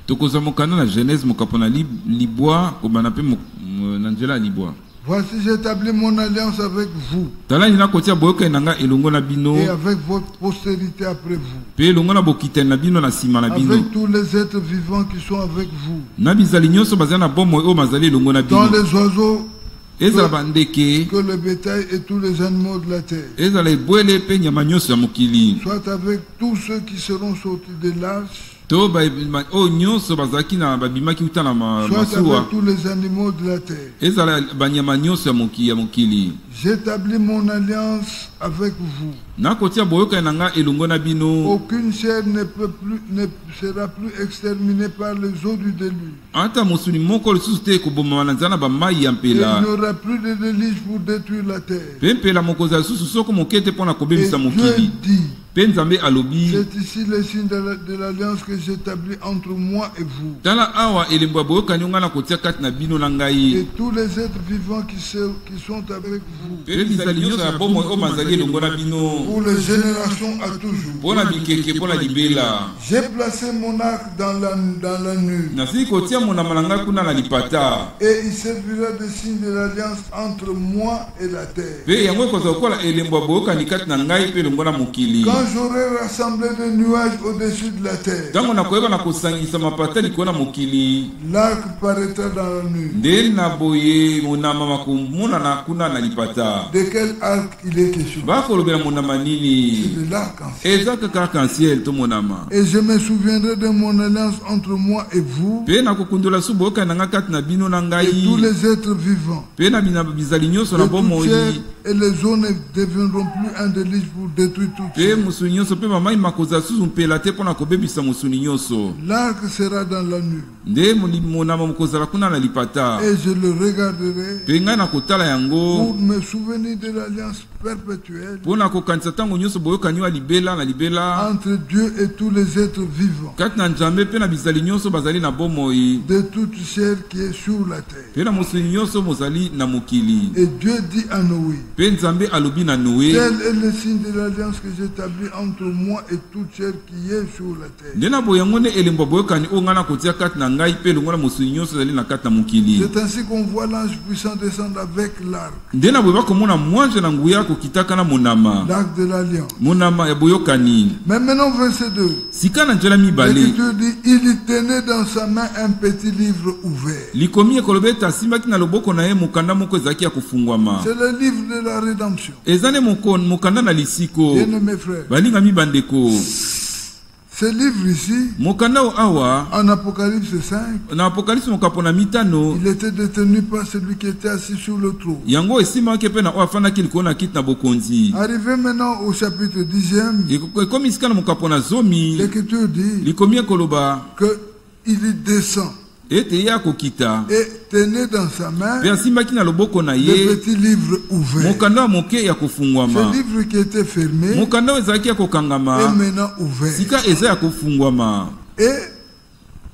tokozwa mokanda na Genèse mokapo na libwa kobana pe na nzela ya libwa. Voici, j'établis mon alliance avec vous talani nakotia boyokani na nga elongo na bino et avec votre postérité après vous, pe elongo na bokitani na bino na nsima na bino avec tous les êtres vivants qui sont avec vous, na bizali nyonso bazali na bomoi oyo bazali elongo na dans bino, les oiseaux, ezala bandeke, que le bétail et tous les animaux de la terre, ezala ebwele pe nyama nyonso ya mokili, soit avec tous ceux qui seront sortis de l'arche, to oyo nyonso bazalaki na babimaki uta na soit masuwa, avec tous les animaux de la terre. ezala banyama nyonso ya mokili. J'établis mon alliance avec vous. nakotia boyokani na nga elongo na bino. Aucune chair ne sera plus exterminée par les eaux du déluge. ata mosuni moko lisusu te ekobomama na nzela na bamai ya Et il mpela. n'y aura plus de déluge pour détruire la terre. pe mpela mokonzi lisusu soko moke te mpo na Et kobebisa Dieu mokili. dit, pe Nzambe alobi c'est ici le signe de l'alliance que j'établis entre moi et vous. tala awa elembo ya boyokani oyo ngai nakotia kati na bino na Et ngai. tous les êtres vivants qui sont avec vous. pe bizali nyonso ya bomoi oyo bazali elongo na bino Pour les générations à toujours. mpo na bikeke mpo na libela. J'ai placé mon arc dans la nuque. nasili kotia monama na ngai kuna na lipata. Et il servira de signe de l'alliance entre moi et la terre. pe yango ekozala kokola elembo ya boyokani kati na ngai mpe elongo na mokili. Quand j'aurai rassemblé des nuages au-dessus de la terre, ntango nakoyeba na kosangisa mapata likolo na mokili, l'arc paraîtra dans la nuit. nde na boye monama makomonana kuna na lipata. De quel arc il est question? bakolobela monama nini? De l'arc-en-ciel. eza kaka arc-en-ciel to monama. Et je me souviendrai de mon alliance entre moi et vous pe nakokundola su boyokani na ngai kati na bino na et ngai tous les êtres vivants. pe na bizali nyonso Et na toute bomoi. chair et les eaux ne deviendront plus un déluge pour détruire toute pe chair. mosuni nyonso pe bamai makozala susu mpela te mpo na kobebisa mosuni nyonso. L'arc sera dans la nuit. nde monama mokozala kuna na lipata. Et je le regarderai pe ngai nakotala pour yango me souvenir de l'alliance perpétuelle mpo na kokanisa ntango nyonso boyokani oyo ya libela entre Dieu et tous les êtres vivants, kati na Nzambe mpe na bizali nyonso bazali na bomoi de toute chair qui est sur la terre. mpe na mosuni nyonso mozali na mokili. Et Dieu dit à Noé, mpe Nzambe alobi na Noe, tel est le signe de l'alliance que j'établis entre moi et toute chair qui est sur la terre. nde na boye yango nde elembo ya boyokani oyo ngai nakotia kati na ngai mpe elongo na mosuni nyonso ezali na kati na mokili. C'est ainsi qu'on voit l'ange puissant descendre avec l'arc, nde na boye bakomona mwanje na nguya kokitaka na monama l'arc de l'alliance. monama ya boyokani. Mais maintenant, verset 2, sika na nzela mibale l'Écriture dit, il y tenait dans sa main un petit livre ouvert. likomi ekoloba ete asimbaki na loboko na ye mokanda moko ezalaki ya kofungwama. C'est le livre de la rédemption. eza nde mokanda na lisiko. Bien mes frères, balingami bandeko, Ce livre ici, mokanda awa en Apocalypse 5, na Apocalypse mokapona mitano il était détenu par celui qui était assis sur le trône. yango esimaki mpe na oyo afandaki likolo na kiti na bokonzi. Arrivé maintenant au chapitre 10e, ekomi esika na mokapona zomi l'Écriture dit likomi ekoloba qu'il descend ete ye akokita et tenait dans sa main mpe asimbaki na loboko na le ye petit livre ouvert. mokanda ya moke ya Ce kofungwama. livre qui était fermé mokanda oyo ezalaki ya est kokangama maintenant ouvert. sika eza ya kofungwama. Et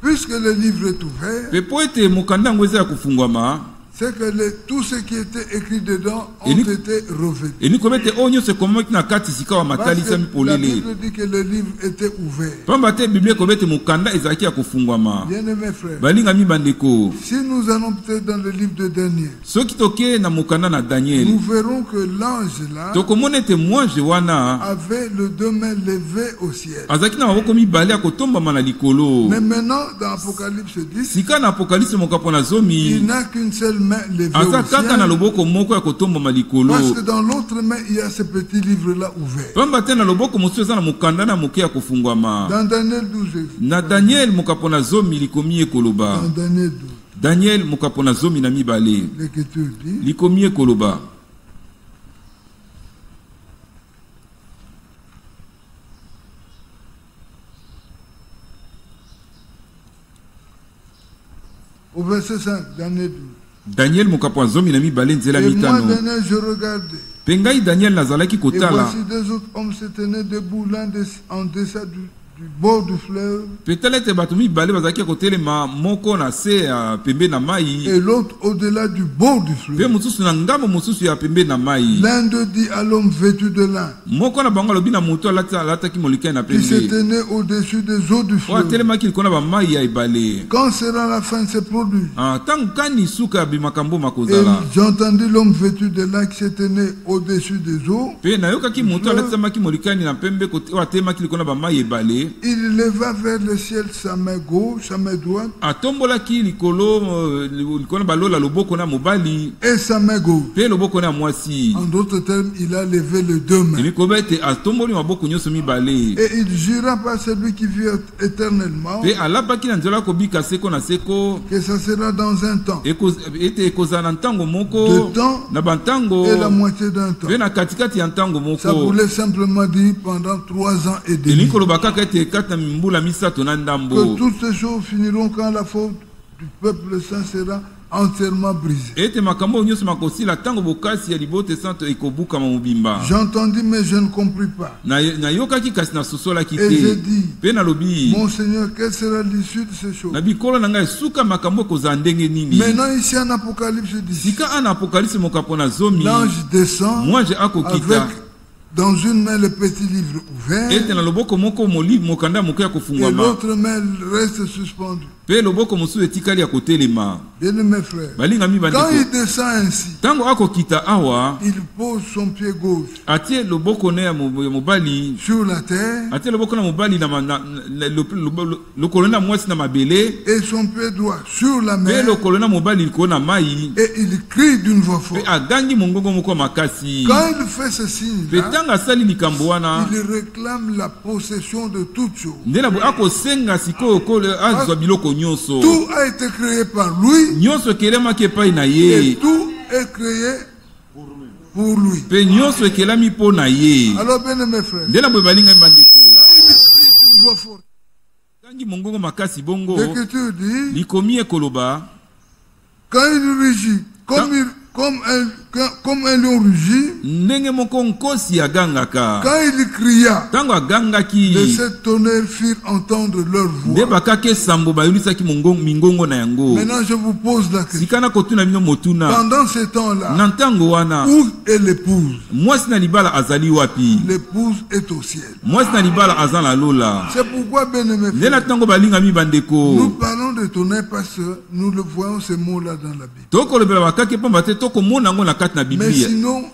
puisque le livre est ouvert, mpe po ete mokanda yango eza ya kofungwama c'est que tout ce qui était écrit dedans ont Et nous- été revêtus. elikomi ete oyo nyonso ekomaki na kati sika wa Parce matalisami que la polele. Bible dit que le livre était ouvert. pamba te biblia ekomi ete mokanda ezalaki ya kofungwama. Bien-aimés frères, balingami bandeko, si nous allons peut-être dans le livre de Daniel, soki tokei na mokanda na daniel nous verrons que l'ange là tokomona ete mwange wana avait le deux mains levées au ciel. azalaki na maboko mibale ya kotombama na likolo. Mais maintenant, dans Apocalypse 10, sika na apokalipsi mokapo na il zomi n'a qu'une seule main levée aza au kaka na ciel. loboko moko ya kotombama likolo. Parce que dans l'autre main, il y a ce petit livre-là ouvert. pamba te na loboko mosusu eza na mokanda na moke ya kofungwama. Dans Daniel 12, na daniel mokapo na zomi likomi ekoloba. dans Daniel 12, daniel mokapo na zomi na mibale l'Écriture dit, likomi ekoloba. au verset 5, Daniel 12. daniel mokapo na zomi na mibale nzela Et moi, mitano. Daniel, je regardais. mpe ngai daniel nazalaki Et kotala voici deux autres hommes se tenaient debout, l'un en deçà du bord du fleuve, mpe tala ete bato mibale bazalaki kotelema moko na se ya pembe na mai et l'autre au-delà du bord du mpe fleuve. mosusu na ngambo mosusu ya pembe na mai. L'un d'eux dit à l'homme vêtu de lin, moko na bango alobi na moto alataki molikai na qui se pembe tenait au-dessus des eaux du oyo fleuve. atelemaki likolo na bamai ya ebale. Quand sera la fin de ces produits? ntango kani suka ya bimakambo Et makozala. j'entendis l'homme vêtu de lin qui se tenait au-dessus des eaux. mpe nayokaki moto alatisamaki molikani na pembe oyo atelemaki likolo na bamai ebale. Il leva vers le ciel sa main gauche, sa main droite atombolaki likolo na balola loboko na mobali et sa main gauche. mpe loboko na mwasi. En d'autres termes, il a levé les deux mains. elikoba ete atomboli maboko nyonso mibale Et il jura par celui qui vit éternellement mpe alapaki na nzela kobika seko na seko que ça sera dans un temps ete ekozala na ntango de moko temps na bantango et la moitié d'un temps. mpe na katikati ya ntango Ça moko. voulait simplement dire pendant 3 ans et demi. elingi koloba kaka ete kati na mimbula misato na Que ndambo toutes ces choses finiront quand la faute du peuple saint sera entièrement brisée. ete makambo oyo nyonso makosila ntango bokasi ya libote santo ekobukama mobimba. J'entendis, mais je ne compris pas. nayokaki kasi nasosolaki Et j'ai te dit, mpe nalobi mon Seigneur, quelle sera l'issue de ces choses? na bikolo na ngai suka makambo ekozala ndenge nini. Maintenant, ici en Apocalypse 10, sika ana apokalipsi mokapo na zomi l'ange descend mwange avec akokita dans une main le petit livre ouvert ete na loboko moko mokanda moke ya et kofungwama l'autre main reste suspendue. mpe loboko mosusu etikali ya kotelema. Bien mes frères, balingami quand bandeko, il descend ainsi, ntango akokita awa il pose son pied gauche atie loboko ne ya mobali sur la terre atie loboko na mobali lokolo na mwasi na mabele et son pied droit sur la mpe mer lokolo na mobali likolo na mai et il crie d'une voix forte. mpe agangi mongongo moko ya makasi. Quand il fait ce mpe signe-là, ntango asali likambo wana il réclame la possession de toutes choses. nde na akosenga sikoyo azwa biloko nyonso Tout a été créé par lui nyonso ekelemaki epai na et ye tout est créé pour lui. mpe nyonso ekelami mpo na ye. Alors, bien mes frères, nde na boye balingami bandeko quand il crie d'une voix forte, agangi mongongo makasi bongo l'Écriture dit, likomi ekoloba quand il rugit, comme un lion rugit, ndenge moko nkosi agangaka. quand il cria, ntango les agangaki 7 tonnerres firent entendre leur nde voix. bakaki esambo bayolisaki mingongo na yango. Maintenant, je vous pose la question. sika na kotuna bino motuna Pendant ce temps-là, na ntango wana où est l'épouse? mwasi na libala azali wapi? L'épouse est au ciel. mwasi na libala aza na lola. C'est pourquoi, bien aimés nde na frères, ntango balingami nous bandeko parlons de tonnerre parce que nous le voyons ces mots-là dans la Bible. tokolobela bakaki pamba te tokomona yango na kati na Mais biblia. sinon,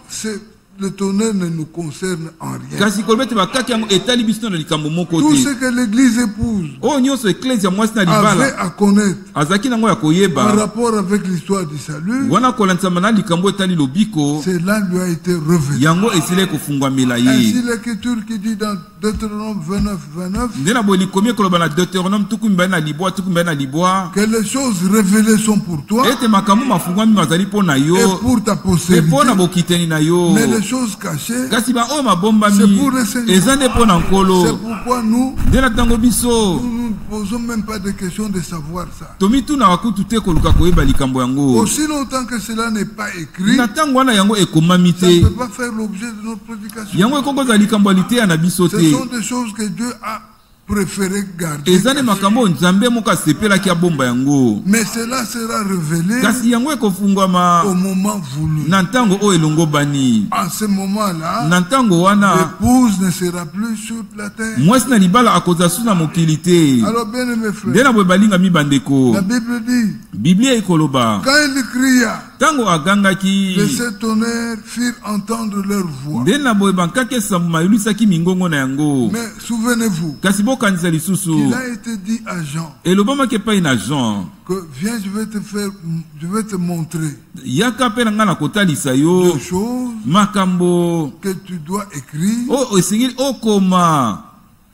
le tonnerre ne nous concerne en rien. kasi koloba ete bakaki yango etali biso na likambo moko Tout te. ce que l'Église épouse oyo nyonso eklezia mwasi na avait libala à connaître azalaki nango ya en koyeba rapport avec l'histoire du salut, wana kolanzama na likambo etali lobiko cela lui a été revenu. yango esili kofungwamela Ainsi ye. l'Écriture qui dit dans Deutéronome 29, 29, ndena boye likomi ekoloba na Deutéronome tuku mibale na libwa tuku mibale na libwa que les choses révélées sont pour toi ete makambo mafungwami mazali mpo na et yo pour ta mpe postérité, mpo na bokitani na yo, mais les choses cachées, kasi ba oyo c'est mabombami pour le Seigneur. eza nde mpo na C'est nkolo. pourquoi nous nde na ntango biso ne posons même pas de question de savoir ça. tomitunaka kutu te koluka koyeba likambo yango. Aussi longtemps que cela n'est pas écrit, na ntango wana yango ekomami ça ne te, peut pas faire l'objet de notre prédication. yango ekokozala likambo ya liteya na biso Ce te. sont des choses que Dieu a préféré garder. eza nde makambo oyo nzambe moko asepelaki abomba yango, Mais cela sera révélé kasi yango ekofungwama au moment voulu. na ntango oyo elongobani. En ce moment-là, na ntango wana l'épouse ne sera plus sur la terre. mwasi na libala akozala susu na mokili te. Alors, bien aimés nde frères, na boye balingami bandeko, la Bible dit, biblia ekoloba quand il cria, ntango agangaki les sept tonnerres firent entendre leur voix. nde na boye bankaki esambo mayulisaki mingongo na yango. Mais souvenez-vous kasi bokanisa lisusu qu'il a été dit à Jean elobamaki epai na Jean, que viens, je vais te montrer yaka mpe na ngai na kotalisa yo des choses makambo que tu dois écrire. oyo esengeli okoma.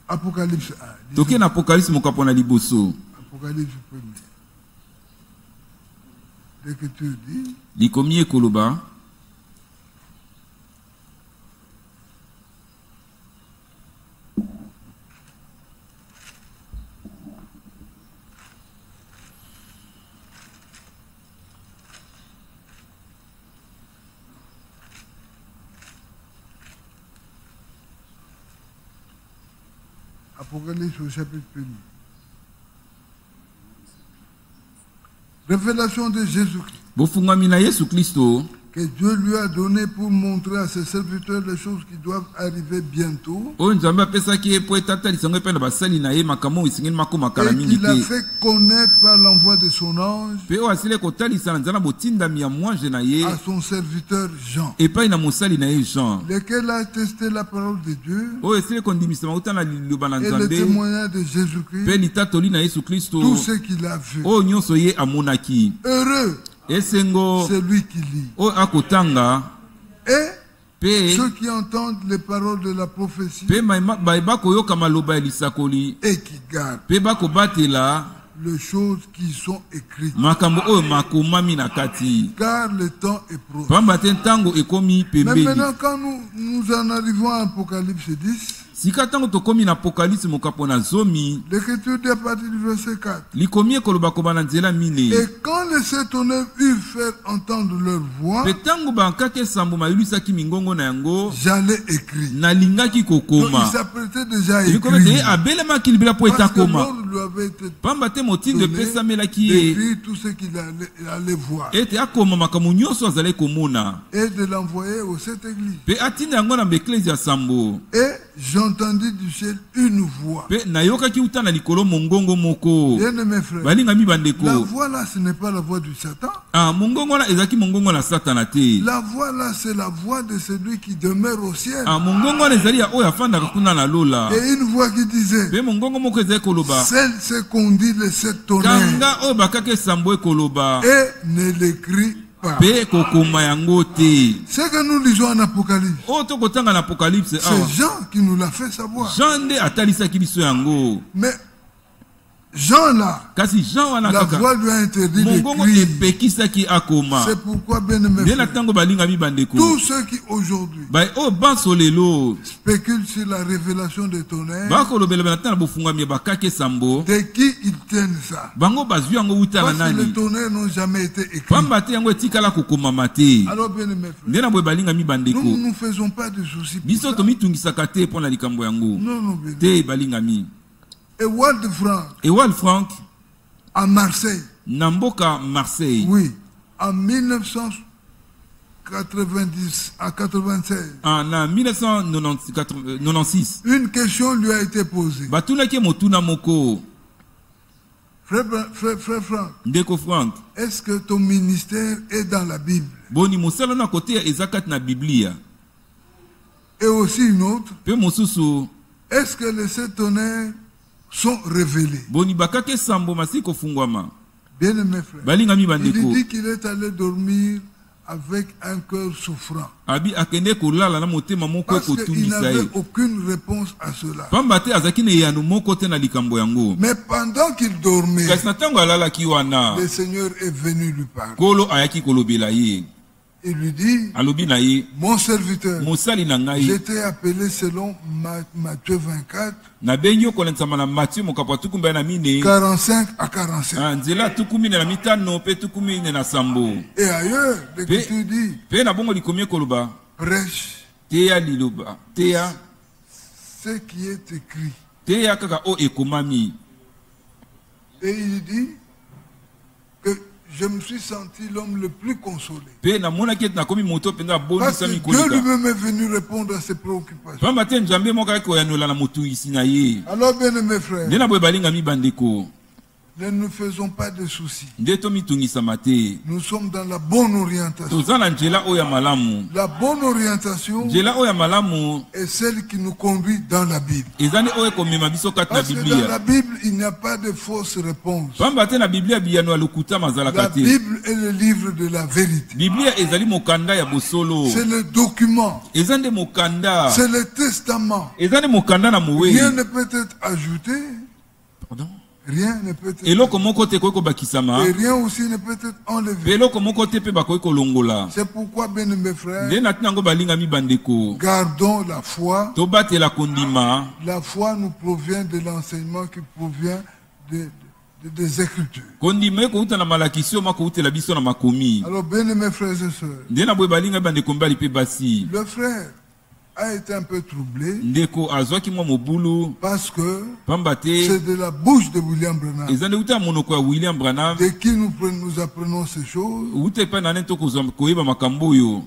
Apocalypse 1. toke na apokalipse mokapo na liboso, Apocalypse 1. L'écriture dit, likomi ekoloba Apocalypse au chapitre 1. Révélation de Jésus-Christ, bofungwami na Yesu Kristo que Dieu lui a donné pour montrer à ses serviteurs les choses qui doivent arriver bientôt, oyo nzambe apesaki ye mpo etatalisa yango epai na basali na ye makambo oyo esengeli makoma kala et mingi qu'il a te, fait connaître par l'envoi de son ange mpe oyo asili kotalisa na nzela botindami ya mwange na ye à son serviteur Jean, epai na mosali na ye Jean, lequel a testé la parole de Dieu oyo esili kondimisa mauta na liloba na et le nzambe témoignage de mpe Jésus-Christ, litatoli na Yesu tout Kristo ce qu'il a vu. oyo nyonso ye amonaki. Heureux esengo celui qui lit oyo akotanga et mpe ceux qui entendent les paroles de la prophétie mpe bayeba koyoka maloba ya lisakoli et qui gardent mpe bakobatela les choses qui sont écrites. makambo oyo makomami na kati, Car le temps est proche. pamba te ntango ekomi Mais pembeni. maintenant, quand nous en arrivons à Apocalypse 10, sika ntango tokomi na apokalipse mokapo na zomi, l'écriture dit à partir du verset 4. likomi ekoloba koba na nzela mine, Et quand les sept tonnerres eurent fait entendre leur voix, mpe ntango bankaki esambo mayulisaki mingongo na yango, j'allais écrire. nalingaki Donc kokoma. il s'apprêtait déjà à Likomi te ye écrire. abelemaki libela mpo Parce que etakoma, l'ordre lui avait été pamba te motindo donné epesamelaki ye d'écrire tout ce qu'il allait voir ete akoma makambo nyonso azali komona, et de l'envoyer aux sept églises. mpe atinda yango na baeklesi ya sambo. Et j'entendis du ciel une voix. Mpe nayokaki uta na likolo mongongo moko. Bien mes frères, balingami bandeko, la voix là, ce n'est pas la voix du Satan. mongongo wana ezalaki mongongo na satana te. La voix là, c'est la voix de celui qui demeure au ciel. Mongongo wana ezali ya oyo afandaka kuna na lola. Et une voix qui disait, Mpe mongongo moko ezali koloba, celle qu'on dit les sept tonnerres kanga oyo bakaki esambo ekoloba et ne l'écrit pas. mpe kokoma yango te. Ce que nous lisons en Apocalypse, Oyo tokotanga na apokalipse awa, c'est Jean qui nous l'a fait savoir. Jean nde atalisaki biso yango. Mais Jean là, Kasi Jean wana la kaka voix lui a interdit mongongo d'écrire. epekisaki akoma. C'est pourquoi, bien aimés Nde na frères, ntango balingami bandeko, tous ceux qui aujourd'hui bai oyo banso lelo spéculent sur la révélation des tonnerres, bakolobela na ntango bofungwami ya bakaki esambo, de qui ils tiennent ça? bango bazwi yango wuta na Parce que les nani, tonnerres n'ont jamais été écrits. pamba te yango etikala kokomama te. Alors, bien aimés frères, Nde na boye balingami nous bandeko, ne nous faisons pas de soucis pour biso ça. tomitungisaka te mpo na likambo yango Non, non, bien. te balingami. Et Wald Frank, Ewald Frank à Marseille, na mboka Marseille, oui, en 1990 à 96, na 1996 une question lui a été posée. batunaki motuna moko, Frère Frank, ndeko Frank, est-ce que ton ministère est dans la Bible? boni mosala na kote ya eza kati na biblia. Et aussi une autre, Pe mosusu, est-ce que les sept tonnerres sont révélés? boni bakaki esambo masi kofungwama. Bien aimé frère, Balingami il bandeko, dit qu'il est allé dormir avec un cœur souffrant. Abi akende kolala na motema moko Parce qu'il ekotumisa n'avait ye. aucune réponse à cela. Pamba te azaki ne yanu moko te na likambo yango. Mais pendant qu'il dormait, Kasi na tango alalaki wana, le Seigneur est venu lui parler. Kolo ayaki kolobela ye. Il lui dit, Alobi na ye, mon serviteur, mosali na ngai, j'étais appelé selon Matthieu 24, na bengi okolensama na Matthieu mokapo tukumba na mine, 45 à 47. nzela tukumine na mitano pe tukumine na sambo. Et ailleurs, l'Écriture dit, Pe na bongo likomi koloba, prêche teya liloba, teya, ce qui est écrit. teya kaka o ekomami. Et il dit que je me suis senti l'homme le plus consolé. Pe na mona ket na komi moto penza boni Parce sami que Dieu kolika. lui-même est venu répondre à ses préoccupations. Pamba te nzambe moka ko yanola na mutu isi na ye. Alors, bien aimés frères, Ndena boye balinga mi bandeko. ne nous faisons pas de soucis. Ndeto mitungisa mate. Nous sommes dans la bonne orientation. Toza na njela oya malamu. La bonne orientation Njela oya malamu est celle qui nous conduit dans la Bible. ezani oya komema biso kati na Parce que dans Biblia. la Bible, il n'y a pas de fausses réponses. Pamba te na Biblia biyano alukuta mazalaka La te. Bible est le livre de la vérité. Biblia ezali mokanda ya bosolo. C'est le document. Ezande mokanda. C'est le testament. Ezande mokanda na mowe. Rien ne peut être ajouté. Pardon? Rien ne peut être Eloko moko te koyiko bakisama. et rien aussi ne peut être enlevé. Eloko moko te pe bakoyiko longola. C'est pourquoi, bien mes frères, Nde na tinango balinga mi bandeko. gardons la foi. Tobatela kondima. La foi nous provient de l'enseignement qui provient des Écritures. Kondima eko uta na malakisio mako utela biso na makomi. Alors, bien mes frères et sœurs, Nde na boye balinga bandeko mbali pe basi. le frère a été un peu troublé Ndeko azwaki mwa mobulu. parce que Pamba te. c'est de la bouche de William Branham Ezande uta monoko ya William Branham. de qui nous apprenons ces choses, Ute pa na nento koyeba makambo yo.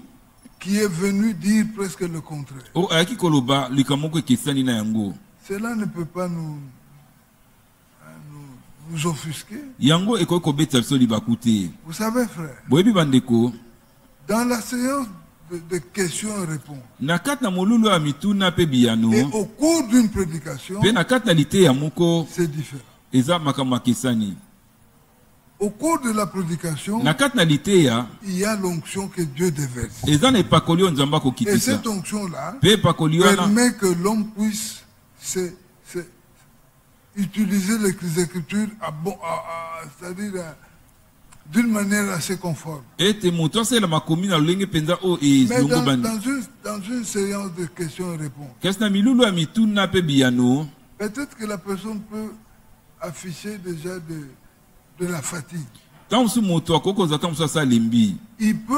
qui est venu dire presque le contraire. O ayaki koloba likamoko ekesani na yango. Cela ne peut pas nous offusquer. Yango ekoki kobeta biso libaku te. Vous savez, frère, Boyebi bandeko. dans la séance de questions et réponses, Na kati na molulu ya mituna pe biyano. et au cours d'une prédication, Pe na kati na lite ya moko. c'est différent. Eza makambo akesani. Au cours de la prédication, Na kati na lite ya. il y a l'onction que Dieu déverse. Eza na epakoli oyo nzambe Et akokitisa. cette onction-là Pe epakoli wana. permet que l'homme puisse utiliser les Écritures c'est-à-dire d'une manière assez conforme. Ete moto asala makomi na lolenge penza o Mais ezongo bandi. dans une séance de questions et réponses, Kasi na milulu ya mituna pe biyano. peut-être que la personne peut afficher déjà de la fatigue. Tant su moto akokoza tant sa lembi. Il peut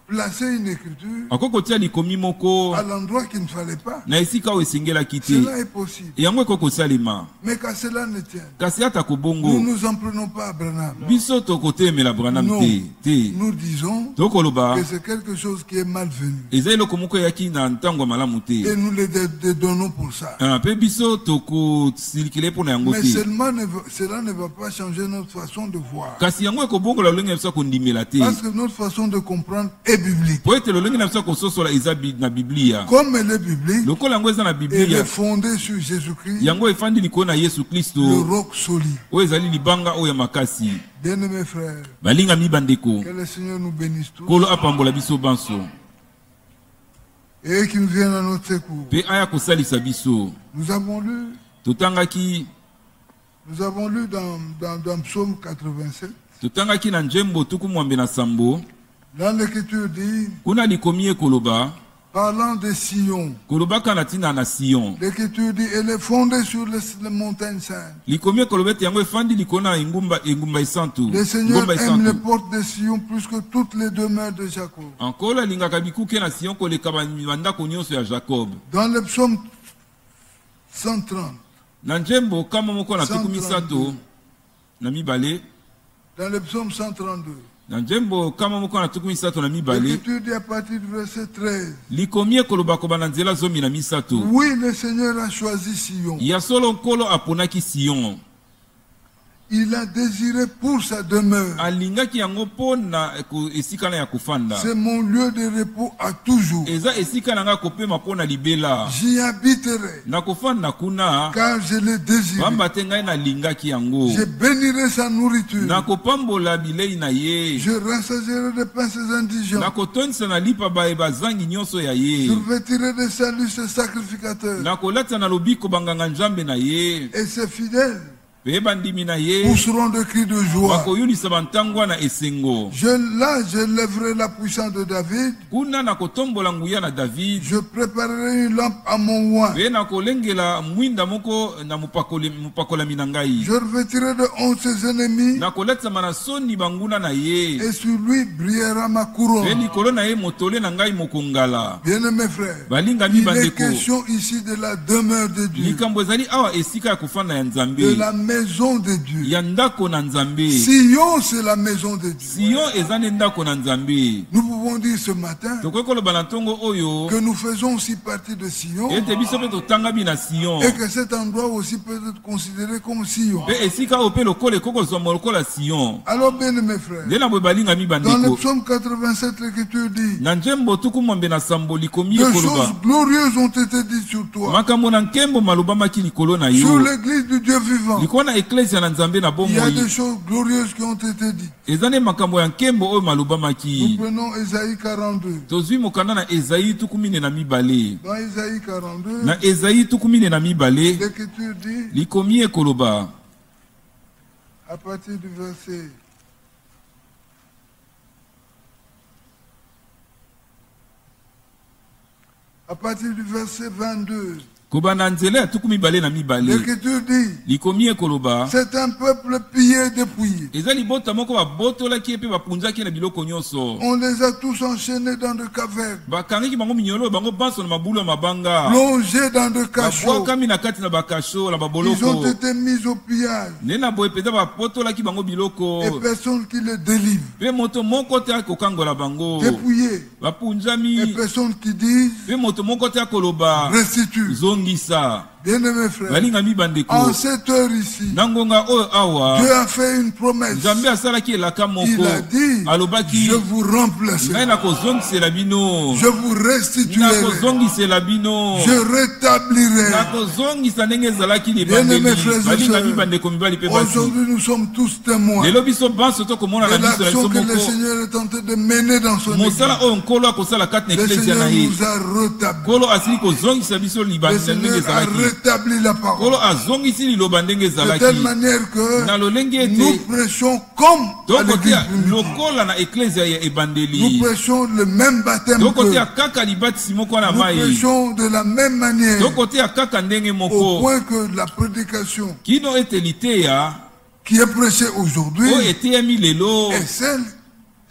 placer une écriture Akoko tia likomi moko. à l'endroit qu'il ne fallait pas. Na esika o esengela kite. Cela est possible. Yango ekoko salema. Mais qu'à cela ne tienne, Kasi ata nous kobongo. ne nous en prenons pas à Branham. Biso tokotemela Branham Non. te. Nous disons Tokoloba. que c'est quelque chose qui est malvenu. Eza eloko moko yaki na ntango ya malamu te. Et nous les dédonnons pour ça. Pe biso tokosilikile mpo na yango Mais te. seulement cela ne va pas changer notre façon de voir. Kasi yango ekobongola lolenge na biso kondimela te. Parce que notre façon de comprendre est biblique. Po ete lolenge na biso kososola eza na Biblia. Comme elle est biblique, Lokola yango eza na elle Biblia. est fondée sur Jésus-Christ, Yango efandi likolo na Yesu le Kristo. roc solide. Oyo ezali libanga oyo ya makasi. Bien-aimés frères, Balinga mi bandeko. que le Seigneur nous bénisse tous Kolo apambola biso banso. et qu'il vienne à notre secours. Pe aya kosalisa biso. Nous avons lu Totangaki dans Psaume 87, totangaki na njembo tuku mwambe na sambo. là l'Écriture dit, Kuna likomi ekoloba. parlant de Sion, Kolobaka na tina na Sion. l'Écriture dit, elle est fondée sur les montagnes saintes. Likomi ekoloba ete yango efandi likolo na engumba esantu. Le Seigneur Ngomba aime les esantu. portes de Sion plus que toutes les demeures de Jacob. Encore alingaka bikuke na Sion koleka bandako nyonso ya Jacob. Dans le psaume 130, Na njembo kama moko na tuku 132. misato na mibale. dans le psaume 132, Na njembo kama moko na tuku misato na mibale. l'Écriture dit à partir du verset 13, Likomi ekoloba koba na nzela zomi na misato. oui, le Seigneur a choisi Sion. Ya solo nkolo aponaki Sion. il a désiré pour sa demeure. alingaki yango mpo na esika na ya kofanda. C'est mon lieu de repos à toujours. Eza esika na nga kopema mpo na libela. J'y habiterai, Na kofanda kuna car je l'ai désiré. pamba te ngai nalingaki yango. Je bénirai sa nourriture. Na kopambola bilei na ye. Je rassasierai de pain ses indigents. Na kotondisa na lipa bazangi nyonso ya ye. Je revêtirai de salut ses sacrificateurs. Na kolatisa na lobiko banganga nzambe na ye. Et ses fidèles Pe bandimi na ye. pousseront de cris de joie. Bakoyulisa bantangwa na esengo. Je lèverai la puissance de David. Kuna na kotombola nguya na David. Je préparerai une lampe à mon oint. Pe na kolengela mwinda moko na mupakolami na ngai. Je revêtirai de honte ses ennemis. Na kolatisa na soni banguna na ye. Et sur lui brillera ma couronne. Pe likolo na ye motole na ngai mokongala. Bien-aimés frères, Balingami il est bandeko. question ici de la demeure de Dieu, Likambo ezali awa esika ya kofanda ya de Nzambe. la maison de Dieu. Ya ndako na Nzambe. Sion, c'est la maison de Dieu. Sion ezane ndako na Nzambe. Nous pouvons dire ce matin Tokoki koloba na ntongo oyo que nous faisons aussi partie de Sion ete biso mpe totangami na Sion. et que cet endroit aussi peut être considéré comme Sion. Pe esika oyo mpe lokola ekokozwama lokola Sion. Alors, bien-aimés frères, Nde na boye balingami dans le bandeko. psaume 87, l'Écriture dit: Na nzembo tuku mwambe na sambo likomi de ekoloba. choses glorieuses ont été dites sur toi, Makambo na nkembo malobamaki likolo na sur yo. l'église du Dieu vivant. Likolo na eklesia na Nzambe na Il y a des bomoi. choses glorieuses qui ont été dites. Ezane makambo ya nkembo oyo Nous malobamaki. prenons Ésaïe 42. Tozwi mokanda na Ezayi tuku mine na mibale. Dans Ésaïe 42, Na Ezayi tuku mine na mibale. l'Écriture dit, Likomi ekoloba. à partir du verset 22, Koba na nzela ya tuku mibale na mibale. l'Écriture dit, Likomi ekoloba. c'est un peuple pillé et dépouillé. Eza libota moko babotolaki epe bapunzaki na biloko nyonso. On les a tous enchaînés dans de cavernes, Bakangaki bango minyolo bango banso na mabulu ya mabanga. plongés dans de cachots. Babwakami na kati na bakasho na Ils ont baboloko. été mis au pillage Nde na boye peza bapotolaki bango biloko. et personne qui les délivre. Pe moto moko te akokangola bango. Dépouillés et Bapunzami. personne qui disent, Pe moto moko te akoloba. restitue. Zongisa. Bien-aimés frères, Balingami bandeko. en cette heure ici, Na ngonga oyo awa. Dieu a fait une promesse. Nzambe asalaki elaka Il moko. a dit, Alobaki. je vous Ngai remplacerai, nakozongisela bino. je vous restituerai, Nakozongisela bino. je rétablirai. Nakozongisa ndenge ezalaki Bien-aimés libandeli. frères et Balingami sœurs, bandeko mibali mpe basi. aujourd'hui nous sommes tous témoins Lelo biso banso tokomona de na biso na l'action biso que le moko. Seigneur est en train de mener dans son église. Mosala oyo nkolo akosala kati na Le eklesia na Seigneur ye. nous a rétabli. Nkolo asili kozongisa biso Le libandeli ndenge Seigneur a ezalaki. rétabli la Nkolo parole azongisi liloba ndenge de ezalaki. telle manière que Na lolenge nous ete prêchons comme à l'église tokotia primitive. lokola na eklesia ya Nous ebandeli. prêchons le même baptême Tokotia que kaka libatisi moko na nous mai. prêchons de la même manière Tokotia kaka ndenge au moko. point que la prédication Kino ete liteya qui est prêchée aujourd'hui oyo eteyami lelo. est celle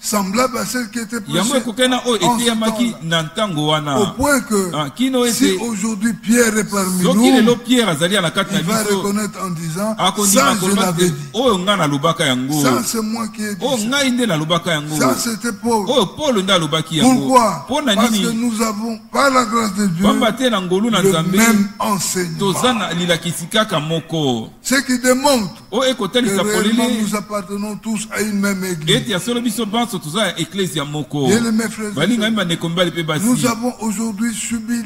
semblable à celle qui était Yango prêchée ekokena oyo en ce eteyamaki temps-là. na ntango Au wana. point que Kino si ete aujourd'hui Pierre est parmi soki lelo nous, Pierre azali na kati na il va biso. reconnaître en disant, Akondima ça je koloba l'avais te dit, oyo nga nalobaka yango. ça c'est moi qui ai dit Oyo ça, ngai nde nalobaka yango. ça c'était Paul. Oyo Paul nde alobaki yango. Pourquoi? Mpo na Parce que nini? nous avons, par la grâce de Dieu, Pamba te na ngolu na le Nzambe même enseignement. toza na lilakisi kaka moko. Ce qui démontre Oyo que ekotalisa réellement polele nous appartenons tous à une même église. ete ya solo biso banso toza ya eklesia moko. Bien-aimés frères et Balingami sœurs, bandeko mibali mpe basi. nous avons aujourd'hui subi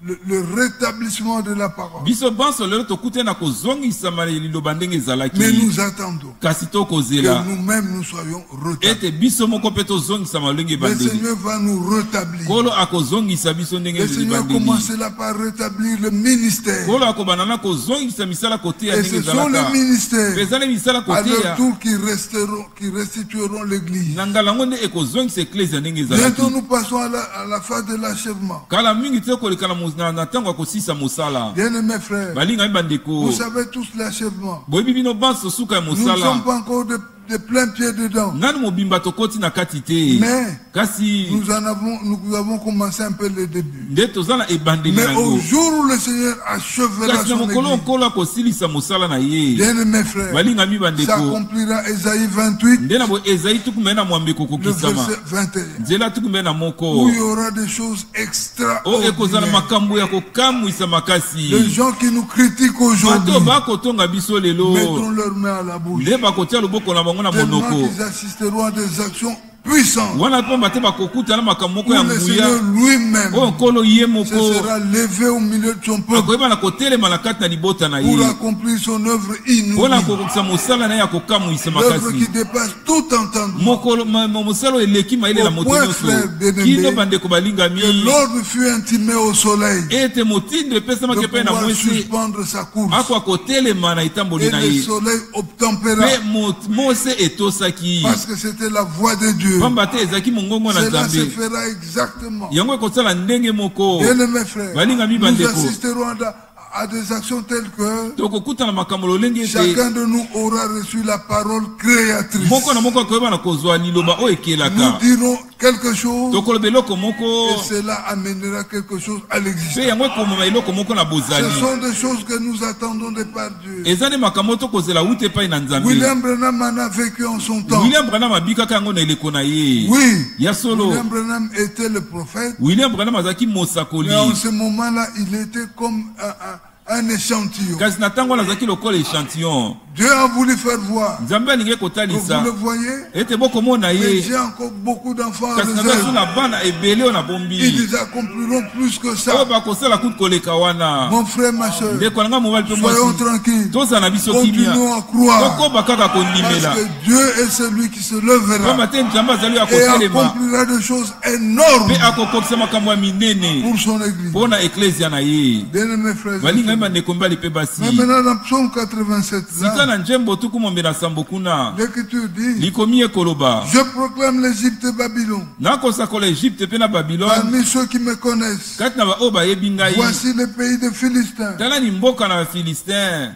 le rétablissement de la parole. Biso banso lelo tokute na kozongisama liloba ndenge ezalaki. Mais nous attendons Kasi que tokozela nous-mêmes nous soyons rétablis. ete biso moko mpe tozongisama lolenge Le ebandeli. Seigneur va nous rétablir. Kolo akozongisa biso ndenge Le Seigneur ebandeli. commencera par rétablir le ministère. Kolo akobana na kozongisa misala koteya Et ndenge ce sont les ezalaka. ministères Peza na misala à leur koteya tour qui restitueront l'église. na ngala ngo nde ekozongisa eklesia ndenge ezalaki. Bientôt nous passons à la phase de l'achèvement. Kala mingi te koleka na ntango ya kosisa mosala. Bien-aimés frères, Balingami bandeko vous savez tous l'achèvement. boyebi bino banso suka ya Nous ne sommes mosala. pas encore de plein pied dedans. ngani mobimba tokoti na kati te Mais kasi nous avons commencé un peu le début. nde toza na ebandeli Mais nango au jour où le Seigneur achèvera kasi na son mokolo église, nkolo akosilisa mosala na ye bien-aimés frères, balingami bandeko s'accomplira Ésaïe 28, nde na bo ezali tukumbe na mwambe le kokokisama verset 21, nzela tukumbe na moko où il y aura des choses o ekozala extraordinaires. makambo ya kokamwisa makasi Les gens qui nous critiquent bato aujourd'hui bakotonga biso lelo mettront leurs mains à la bouche. nde bakotia loboko na bango na Tellement monoko qu'ils assisteront à des actions puissantes wana mpo bate bakokuta na makambo moko où ya le nguya Seigneur lui-même oyo nkolo ye se moko sera levé au milieu de son peuple akoyeba na kotelema na kati na libota na pour ye accomplir son œuvre mpona inouïe, kokokisa mosala na ye ya kokamwisa l'œuvre qui makasi dépasse tout entendement. mokolo mosala oyo eleki mayele na moto Au point, nyonso frère bien-aimé, kino bandeko balingami Que l'ordre fut intimé au soleil ete motindo epesamaki de epai na pouvoir mwesi suspendre sa course. akwa kotelema na etamboli Et na le ye soleil obtempéra mpe mose etosaki parce que c'était la voix de Dieu. pamba te ezalaki mongongo na Cela se nzambe fera exactement. yango ekosala ndenge moko Bien mes frères, balingami nous bandeko assisterons à des actions telles que tokokutana makambo lolenge ete chacun de nous aura reçu la parole créatrice. moko na moko akoyeba na kozwa liloba oyo Nous ekelaka dirons quelque chose tokoloba eloko moko et cela amènera quelque chose à mpe l'existence. yango ekomema eloko moko na Ce bozali sont des choses que nous attendons de par Dieu. eza nde makambo tokozela uta epai na nzambe William Branham en a vécu en son temps. william branham abikaka yango na eleko na ye Oui, ya solo William Branham était le prophète, william branham azalaki mosakoli mais en ce moment-là, il était comme un échantillon. kasi na ntango wana azalaki lokola échantillon Dieu a voulu faire voir. nzambe alingi Vous kotalisa le voyez, ete bokomona mais ye j'ai encore beaucoup d'enfants en kasi naza so réserve. na bana ebele oyo na bombi Ils accompliront plus que oyo ça. bakosala kutu koleka wana Mon frère, ma soeur, ndeko na nga mobali mpe soyons mwasi tranquilles. tozala na biso kimia Continuons à croire. tokoba kaka Parce kondimela que Dieu est celui qui se lèvera pamba te nzambe azali ya et kotelema accomplira des choses énormes mpe akokokisa makambo ya minene pour son église. mpo na eklesia na ye Bien-aimés frères et balingai sœurs. bandeko mibali mpe basi Mais maintenant, dans Psaume 87, sika là, na njembo tukumombe na sambo kuna l'Écriture dit, likomi ekoloba je proclame l'Égypte et Babylone. nakosakola egypte mpe na babylone Parmi ceux qui me connaissent, kati na baoyo bayebi ngai voici le pays des Philistins. talani mboka na bafilistin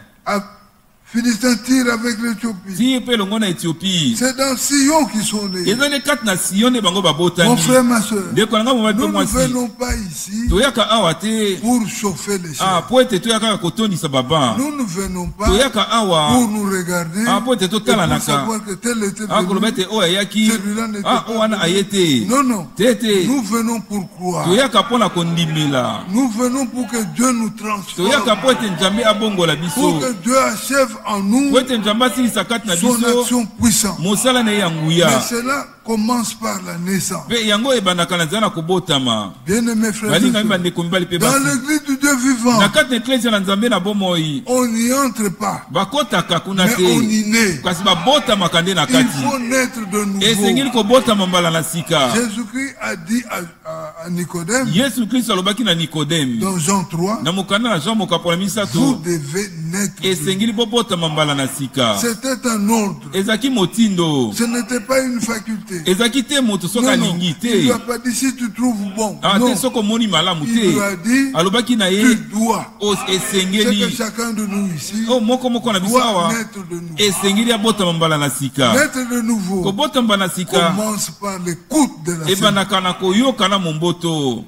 Philistins tirent avec l'Éthiopie. ti mpe elongo na éthiopie C'est dans Sion qu'ils sont nés. ezali kati na sion nde bango Mon babotani frère, ma soeur, ndeko na ngai mobali mpe nous ne mwasi venons pas ici toyaka awa te pour chauffer les chairs. mpo ete toyaka kaka kotondisa baba Nous ne venons pas toyaka awa pour nous regarder mpo ete et pour totalanaka savoir que tel était akoloba venu. ete oyo ayaki Celui-là n'était oyo wana pas aye te Non, non. te te Nous venons pour croire. toyaka mpo na kondimela Nous venons pour que Dieu nous toyaka transforme. mpo ete nzambe abongola Pour biso que Dieu achève en nous po ete nzambe asilisa kati na son biso action puissante. mosala na ye ya Mais nguya cela commence par la naissance. mpe yango ebandaka na nzela na kobotama Bien-aimés frères et balingami sœurs, bandeko mibali mpe dans basi l'église du Dieu vivant, na kati na eklesia na nzambe na bomoi on n'y entre pas, bakotaka kuna mais on te y naît. kasi babotamaka nde na Il kati faut naître de esengeli nouveau. kobotama mbala na sika Jésus-Christ a dit à Nicodème, yesu kristo alobaki na nikodeme dans Jean 3, na mokanda na jean mokapola vous misato devez naître de nouveau. esengeli bobotama mbala na sika C'était un ordre. ezalaki motindo Ce n'était pas une faculté. ezalaki te moto soki Non, non. alingi Il ne lui te a pas dit si tu trouves bon. te Non. soki omoni malamu Il lui a te dit, alobaki na tu ye dois. C'est que esengeli chacun de nous ici oyo moko na biso doit awa naître de nouveau. esengeli abotama mbala na sika Naître de nouveau kobotama na sika commence par l'écoute de la sémence. ebandaka na koyoka na momboto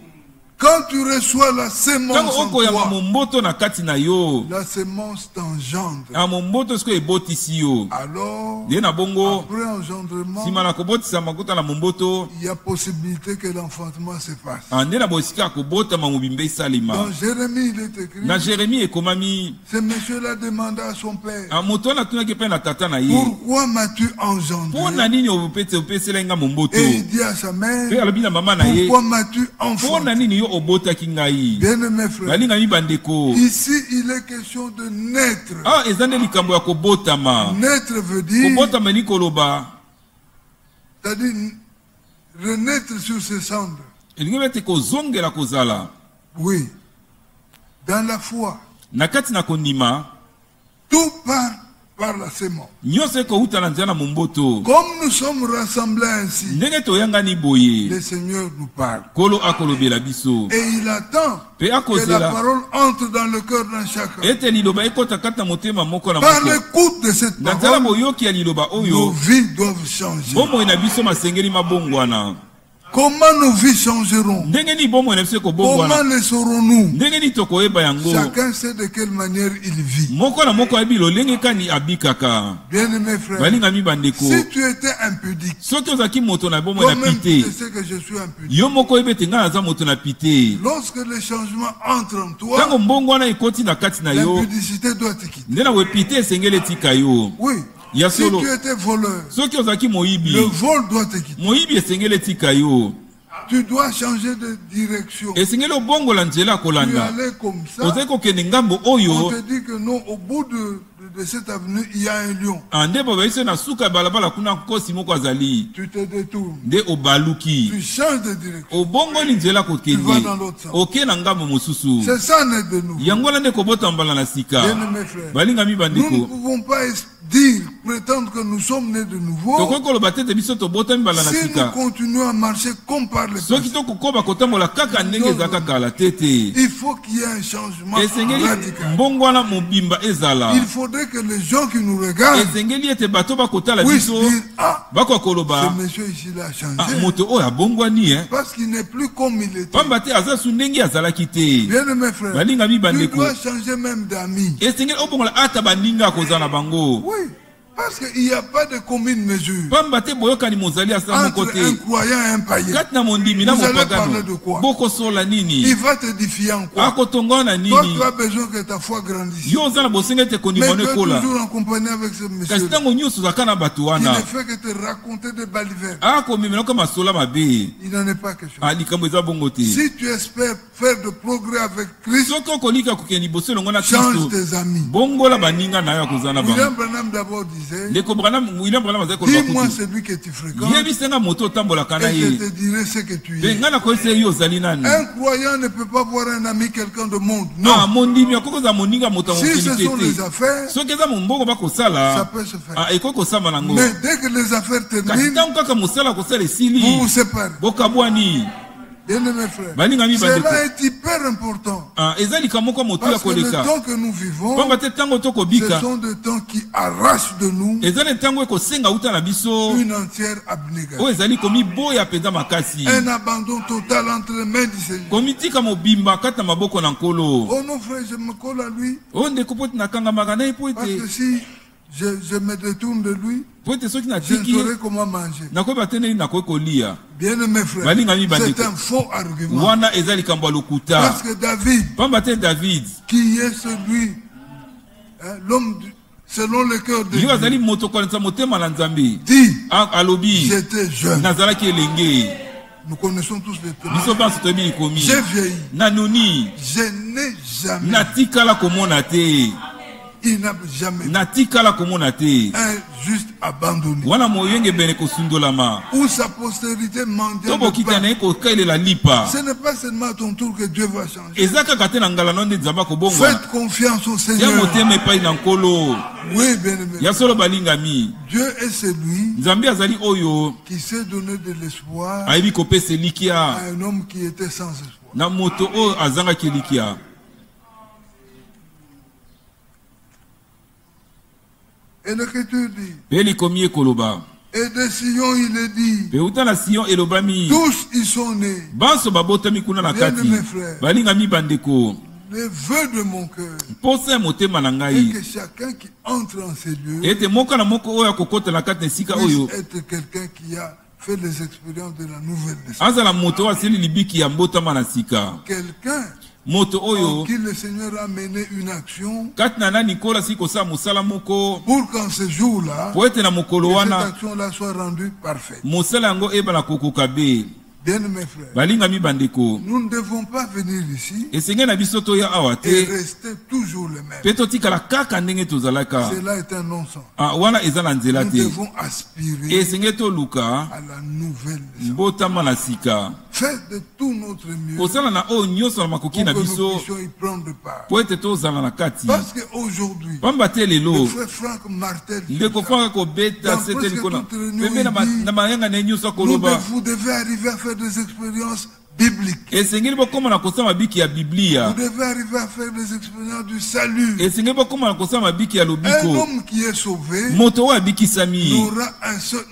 Quand tu reçois la sémence ntango en okoyamba toi, momboto na kati na yo la sémence t'engendre. momboto sikoyo ebotisi yo Alors, nde na bongo après engendrement, nsima na kobotisa makuta na momboto il y a possibilité que l'enfantement se fasse. nde na bosika ya kobotama mobimba esalema Dans Jérémie, il est écrit, na jeremi ekomami ce monsieur-là demanda à son père, moto wana atunaki mpe na tata na ye pourquoi m'as-tu mpo engendré? na nini opesela nga momboto Et il dit à sa mère, mpe alobi na mama na ye pourquoi m'as-tu mpo enfanté? na nini yo obotaki ngai Bien-aimés frères, balingami bandeko ici il est question de naître. eza nde likambo ya kobotama Naître veut dire, kobotama elingi koloba c'est-à-dire renaître sur ses cendres. elingi ete kozongela kozala Oui, dans la foi. na kati na kondima Tout part par la sémence. nyonso ekouta na nzela momboto Comme nous sommes rassemblés ainsi, ndenge toyangani boye le Seigneur nous parle. kolo akolobela biso Et il attend pe que la akozela parole entre dans le cœur d'un chacun. ete liloba ekota kati na motema moko na Par moko l'écoute de cette na nzela parole, boyoki ya liloba nos oyo vies doivent changer. bomoi na biso masengeli mabongwana Comment nos vies changeront? ndenge nini bomoi na biso ekobongwana Comment les saurons-nous? ndenge nini tokoyeba yango Chacun sait de quelle manière il vit. moko na moko ayebi lolenge kani abikaka Bien-aimés frères, balingami bandeko si tu étais impudique, soki ozalaki moto na bomoi na toi-même tu pite sais que je suis impudique. yo moko oyebi ete ngai naza moto na pite Lorsque le changement entre en toi, ntango mbongwana ekoti na kati na yo l'impudicité doit te quitter. nde na we pite esengeli etika yo Oui. ya Si solo tu étais voleur, soki ozalaki moyibi le vol doit te quitter. moyibi esengeli etika yo Tu dois changer de direction. esengeli obongola nzela Tu kolanda allais comme ça. ozali kokende ngambo On oyo te dit que non, au bout de cette avenue, il y a un lion. nde babaisi na suka ya balabala kuna nkosi moko azali Tu te détournes. nde obaluki Tu changes de direction. obongoli nzela Tu vas kokende dans l'autre sens. oke na ngambo mosusu C'est ça net de nous. yango wana nde kobota mbala na sika Bien-aimés frères, balingami nous ne bandeko pouvons pas dire, prétendre que nous sommes nés de nouveau tokoki koloba te ete biso tobotami mbala na si nous sika continuons à marcher comme par le soki passé. tokokoba kotambola kaka ndenge ezalaka kala te te Il faut qu'il y ait un changement esengeli radical. mbongwana mobimba ezala Il faudrait que les gens qui nous regardent esengeli ete bato bakotala puissent biso dire, ah, bakoka koloba ce monsieur ici là a ah, changé. moto oyo abongwani Parce qu'il n'est plus comme il était. pamba te aza su ndenge azalaki te Bien-aimés frères, balingami tu bandeko dois changer même d'amis. esengeli obongola ata baninga akozala na bango Oui, parce qu'il n'y a pas de commune mesure pamba te boyokani mozali asa moko entre te un croyant et un païen. kati na mondimi na Vous allez mopagano parler de quoi? bokosola nini Il va t'édifier en quoi? akotonga na Toi, nini tu as besoin que ta foi grandisse. yo oza na bosenga ete Mais kondima tu es ekola toujours en compagnie avec ce kasi monsieur ntango nyonso ozalaka na bato qui wana ne fait que te raconter des balivernes. akomemelaka masola mabe Il n'en est pas question. likambo eza bongo te Si tu espères faire de progrès avec Christ, soki okolika kokende liboso elongo na change kristo tes amis. bongola baninga na yo akozala na bango William Branham d'abord disait, ndeko william branham azali koloba dis-moi kuti celui que tu fréquentes yebisenga moto otambolaka na et je ye te dirai ce que tu mpe es. ngai nakoyisa ye yo ozali nani Un croyant ne peut pas voir un ami quelqu'un de monde. Non. mondimi akoki kozala moninga moto ya Si mokili ce sont te les te affaires, soki eza mombongo ça bakosala peut se faire. ekoki kosamba nango Mais dès que les affaires kasi terminent, ntango kaka mosala kosala vous esili vous séparez. bokabwani Bien-aimés frères, balingami bandeko cela est hyper important. eza likambo moko motu ya Parce que le koleka temps que nous vivons, pamba te ntango ce tokobika sont des temps qui arrachent de nous eza na ntango ekosenga uta na biso une entière abnégation. oyo ezali komiboya mpenza makasi Un abandon total entre les mains du Seigneur. komitika mobimba kati na maboko na nkolo Oh non frère, je me colle à lui. oyo ndeko po ete nakangamaka na ye po Parce que ete si je me détourne de lui, po ete soki je ne natiki ye saurais comment manger. nakoyeba te ndeni nakoki kolia Bien-aimés frères, Balingami bandeko. c'est un faux argument. wana eza likambo ya lokuta Parce que David, pamba te david qui est celui, l'homme selon le cœur de yo Dieu, azali moto kokanisa motema na nzambe dit, alobi j'étais jeune. nazalaki elenge Nous connaissons tous les témoins. biso banso toyebi likomi J'ai vieilli. nanoni Je n'ai jamais, natikala komona te il n'a jamais natikala komona te un juste abandonné. wana moyenge ebene kosundolama Où sa postérité mendiante. tobokita na ye kokaelela lipa Ce n'est pas seulement à ton tour que Dieu va changer. eza kaka te na ngala no nde nzambe akobongwana Faites confiance au ya Seigneur. motema epai na nkolo Oui, bien aimé. ya solo balingami Dieu est celui nzambe azali oyo qui sait donner de l'espoir ayebi kopesa à elikya un homme qui était sans espoir. na moto oyo azangaki elikya Et l'Écriture dit, mpe likomi ekoloba et de Sion il est dit, mpe uta na sion elobami tous ils sont nés. banso babotami kuna na Bien kati aimé frère. balingami bandeko Le vœu de mon cœur mposa ya motema na est ngai que chacun qui entre en ces lieux ete moko na moko oyo akokota na kati na esika oyo puisse être quelqu'un qui a fait les expériences de la nouvelle naissance. azala moto oyo asili libiki ya mbotama na sika Quelqu'un moto en oyo qui le Seigneur a mené une action kati na nani kola sili kosala mosala moko pour qu'en ce jour-là, po ete na mokolo que cette wana action-là soit rendue parfaite. mosala yango ebala kokoka be Bien mes frères, balingami bandeko nous ne devons pas venir ici esenge na biso toya awa et te rester toujours les mêmes. mpe totikala kaka ndenge tozalaka Cela est un non-sens. wana eza na nzela Nous te devons aspirer esenge toluka à la nouvelle naissance. mbotama na sika Faites de tout notre mieux kosala na oyo nyonso na makoki na pour que nous biso puissions y prendre part. po ete tozala na kati Parce qu'aujourd'hui, pamba te le lelo frère Franck Martel, ndeko fanga kobeta Dans sete presque likona toutes les réunions, pembe il dit, na mayanga na ye nyonso akoloba vous devez arriver à faire des expériences bibliques. esengeli bokóma na kosala mabiki ya Vous biblia devez arriver à faire des expériences du salut. esengeli bokóma na kosala mabiki ya Un lobiko homme qui est sauvé moto oyo abikisami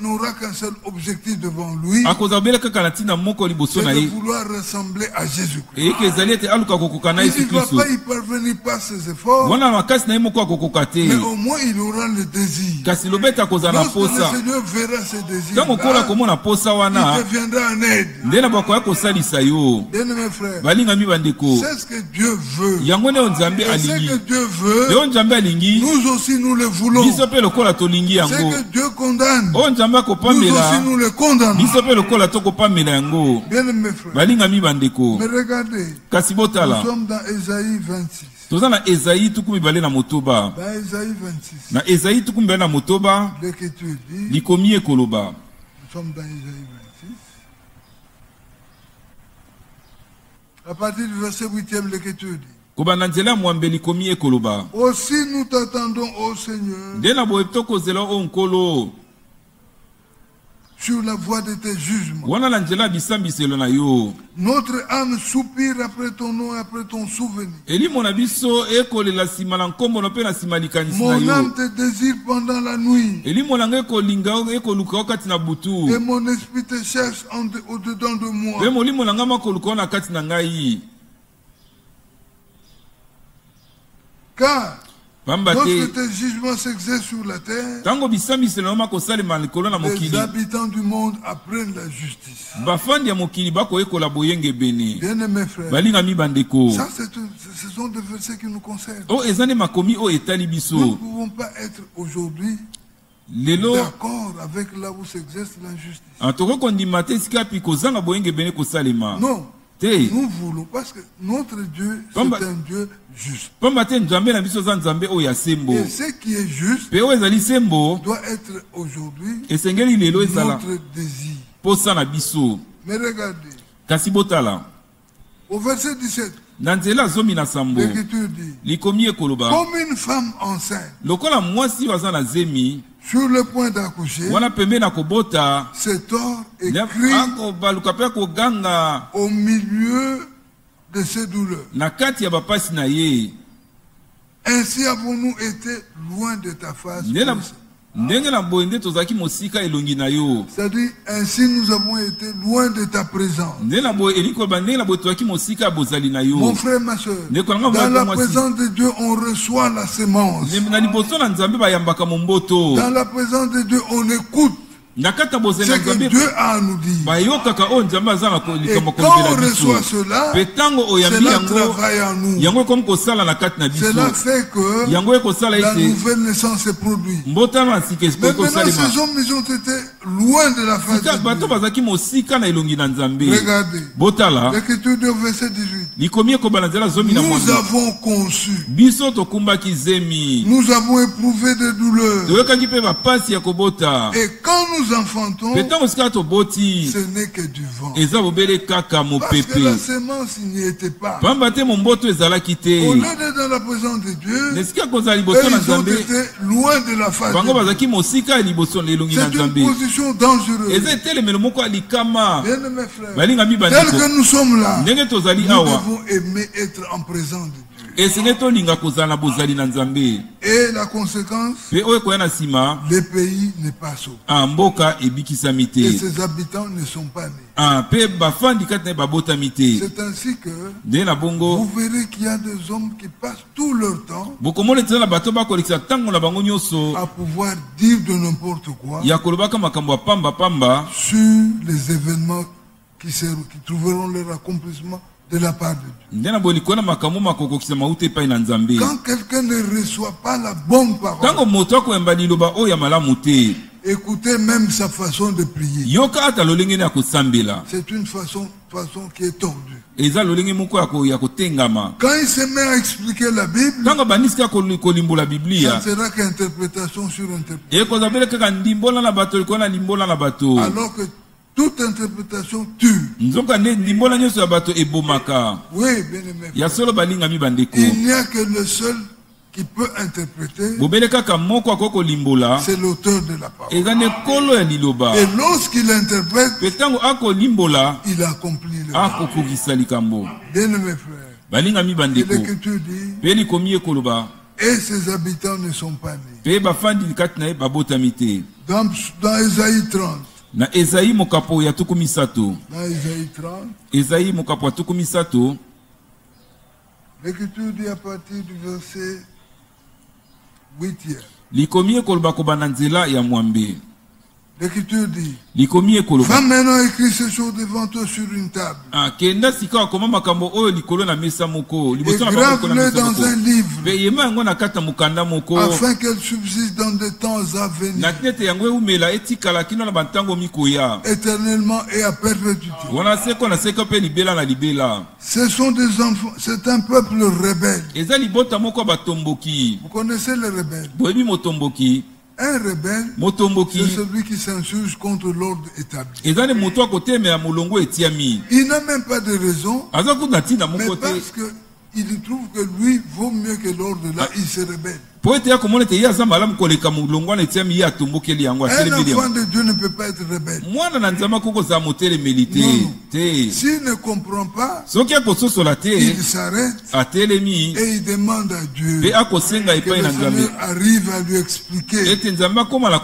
n'aura qu'un seul objectif devant lui, akozala obele kaka na ntina moko liboso c'est na de ye vouloir ressembler à Jésus-Christ. eyeke ezali ete aluka kokoka na Il yesu ne va kristo pas y parvenir par ses efforts, wana na makasi na ye moko akokoka te mais au moins il aura le désir. kasi lobeta akozala na Lorsque le posa Seigneur verra ses désirs, ntango kola komona posa il wana te viendra en aide. nde na bakoya kosalisa yo Bien-aimés frères, balingami bandeko c'est ce que Dieu veut. yango nde oyo nzambe Et ce alingi que Dieu nde veut, oyo nzambe alingi nous aussi nous le voulons. biso mpe lokola tolingi Ce yango que Dieu condamne, oyo nzambe nous aussi akopamela nous le condamnons. biso mpe lokola tokopamela yango Bien-aimés frères, balingami bandeko mais regardez, kasi nous botala sommes dans Ésaïe 26. toza na ezayi tuku mibale na motoba Dans Ésaïe 26, na ezayi tuku mibale na motoba l'Écriture dit, likomi ekoloba nous sommes dans Ésaïe 26. À partir du verset 8e, l'Écriture dit, kobanda nzela ya mwambe likomi ekoloba aussi nous t'attendons, ô Seigneur, nde na boye tokozela oyo nkolo sur la voie de tes jugements. wana na nzela ya bisambiselo na yo Notre âme soupire après ton nom et après ton souvenir. elimo na biso ekolela nsima na nkombono mpe na nsima ya likanisi na Mon yo âme te désire pendant la nuit, elimo na ngai ekolinga ekoluka yo kati na butu et mon esprit te cherche au-dedans de mpe moi. molimo na ngai makoluka yo na kati na ngai Car pamba lorsque te tes jugements s'exercent sur la terre, ntango bisambiselo na yo makosalema likolo na les mokili habitants du monde apprennent la justice. bafandi ya mokili bakoyekola boyenge ebene Bien-aimés frères, balingami bandeko ça ce sont des versets qui nous concernent. oyo eza nde makomi oyo etali Nous ne biso pouvons pas être aujourd'hui lelo d'accord avec là où s'exerce la justice. tokoki kondima te esika api kozanga boyenge ebene kosalema Non, te nous voulons, parce que notre Dieu, c'est Pamba- un Dieu juste. pamba te nzambe na biso eza nzambe oyo ya sembo Et ce qui est juste mpe oyo ezali sembo doit être aujourd'hui esengeli lelo ezala notre désir. posa na biso Mais regardez, kasi botala au verset 17, na nzela zomi na sambo l'Écriture dit, likomi ekoloba comme une femme enceinte lokola mwasi oyo aza na zemi sur le point d'accoucher, wana pembe na kobota cet or est nde crie akobaluka mpe akoganga au milieu de ses douleurs. na kati ya bapasi na ye Ainsi avons-nous été loin de ta face. Nde na- ô Seigneur. ndenge na boye nde tozalaki mosika elongi na yo C'est-à-dire, ainsi nous avons été loin de ta présence. nde na boye elingi koloba ndenge na boye tozalaki mosika ya bozali na yo Mon frère, ma soeur, Ndeko nanga dans mwana la mwasi. présence de Dieu, on reçoit la sémence. na liboso na nzambe bayambaka momboto Dans la présence de Dieu, on écoute na kati ya bozali ce na que nzambe Dieu a à nous dire. bayokaka oyo nzambe aza na Et likambo quand on kolobela biso reçoit cela, mpe ntango oyambi cela yango travaille en nous. yango ekomi kosala na kati na biso Cela fait que yango ekosala la ete nouvelle naissance se produit. mbotano na sika Mais esiko maintenant, ekosalema ces hommes, ils ont été loin de la face sika de bato Dieu. bazalaki mosika na elongi na nzambe Regardez, botala l'Écriture du verset 18. likomi ekoba na nzela zomi na Nous mwambe avons conçu, biso tokumbaki zemi nous avons éprouvé des douleurs. toyokaki mpe bapasi ya kobota Et quand nous enfantons, mpe ntango sika toboti ce n'est que du vent. eza bobele kaka Parce que mopepe la sémence n'y était pas. pamba te momboto ezalaki te Au lieu d'être dans la présence de Dieu, na esika kozala eux, liboso na ils ont nzambe été loin de la face bango de Dieu. bazalaki mosika ya liboso na elongi na C'est une nzambe position dangereuse. eza etelemelo moko ya likama Bien-aimés frères, balingami tel bandeko que nous sommes là, ndenge tozali nous awa devons aimer être en présence de Dieu. esenge tolinga kozala na bozali na nzambe Et la conséquence, mpe oyo ekoya na nsima le pays n'est pas sauvé. mboka ebikisami Et te ses habitants ne sont pas nés. mpe bafandi kati na ye babotami te C'est ainsi que nde na vous bongo verrez qu'il y a des hommes qui passent tout leur temps bokomona eza na bato bakolekisa ntango na bango nyonso à pouvoir dire de n'importe quoi ya kolobaka makambo ya pamba sur les événements qui trouveront leur accomplissement de la part de Dieu. nde na boye likolo na makambo makokokisa mauta epai na nzambe Quand quelqu'un ne reçoit pas la bonne parole, ntango moto akoyamba liloba oyo ya malamu te écoutez même sa façon de prier. yoka ata lolenge nde ya kosambela C'est une façon qui est tordue. eza lolenge moko ya kotengama Quand il se met à expliquer la Bible, ntango abandisika kolimbola ça ne biblia sera qu'interprétation sur interprétation. ekozabele kaka ndimbola na bato likolo na limbola na bato Alors que toute interprétation tue. nzoka nde ndimbola nyonso ya bato ebomaka. Oui, bien aimé. Ya solo balingami bandeko. Il n'y a que le seul qui peut interpréter. Bobele kaka moko akoko limbola. C'est l'auteur de la parole. Eza ne kolo ya liloba. Et lorsqu'il interprète, Petango ako limbola. il accomplit le Ako kugisa likambo. Bien aimé frère. Balingami Et bandeko. l'Écriture dit, Peli komi ekoloba. et ses habitants ne sont pas nés. Pe bafandi kati na ye babotami te. Dans Ésaïe 30, Na Ezaïe mokapo ya tuku misato. dans Ésaïe 30, Ezaïe mokapo ya tuku misato. l'Écriture dit à partir du verset 8e. Likomi ekoloba kobana nzela ya mwambe. L'Écriture dit, Likomi ekoloba. va maintenant écrire ces choses devant toi sur une table. Ah, kenda sika akoma makambo oyo likolo na mesa moko. Et Liboso na bango likolo na grave-les mesa dans moko. un livre, Pe yema yango na kata mukanda moko. afin qu'elles subsistent dans des temps à venir, Na tinete yango eumela etikala kino na bantango mikoya. éternellement et à perpétuité. Wana seko na seko pe libela na libela. Ce sont des enfants, c'est un peuple rebelle. Eza libota moko batomboki. Vous connaissez les rebelles? Boyebi motomboki. Un rebelle, Motomboki. c'est celui qui s'insurge contre l'ordre établi. Eza ne moto akoteme ya molongo etiami. Il n'a même pas de raison, Aza kuna tina mais moko te. parce qu'il trouve que lui vaut mieux que l'ordre là, il se rebelle. Po ete ya komona te ye aza malamu koleka molongo na etiami ye atombokeli yango Un atelemeli enfant yango. de Dieu ne peut pas être rebelle. Mwana na nzambe akokozala motelemeli te. Non. Te. S'il ne comprend pas, Soki akososola te il s'arrête atelemi et il demande à Dieu pe akosenga que epai le na nzambe Seigneur arrive à lui expliquer. ete nzambe akomala Ce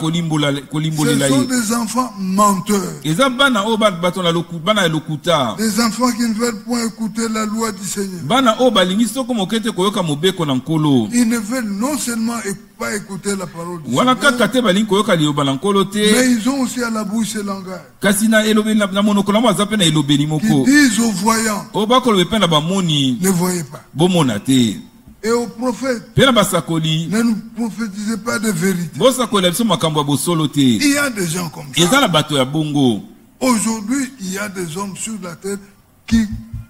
kolimbolela sont ye. des enfants menteurs, Eza bana oyo bato na bana ya lokuta. des enfants qui ne veulent point écouter la loi du Seigneur. Bana oyo balingi soko moke ete koyoka mobeko na nkolo. Ils ne veulent non seulement pas écouter la parole du Wana Seigneur, kaka te balingi koyoka liloba na nkolo te. mais ils ont aussi à la bouche ce langage Kasi na elobeli na monoko na mo aza pe na elobeli qui moko. disent aux voyants, Oyo bakoloba pe na bamoni ne voyez pas. bomona te. Et aux prophètes, Pe na basakoli ne nous prophétisez pas de vérité. bosakolela biso makambo ya bosolo te. Il y a des gens comme Eza ça. na bato ya bongo. Aujourd'hui, il y a des hommes sur la terre qui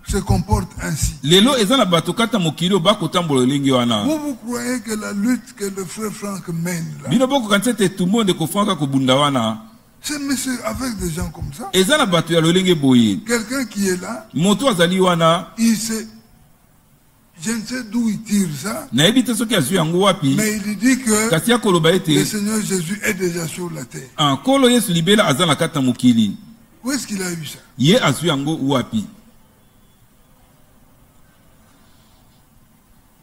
se comportent ainsi. Lelo eza na bato kata mokili oyo bakotambola elenge wana. Vous croyez que la lutte que le frère Franck mène là, Bino bokokanisa ete tumonde kofanga kobunda wana. c'est monsieur avec des gens comme ça. Eza na bato ya lolenge boye. Quelqu'un qui est là, Moto azali wana. il sait, je ne sais d'où il tire ça, Nayebi te soki azwi yango wapi. mais il dit que Kasi akoloba le ete Seigneur Jésus est déjà sur la terre. nkolo Yesu libela aza na kata mokili. Où est-ce qu'il a eu ça? Ye azwi yango wapi.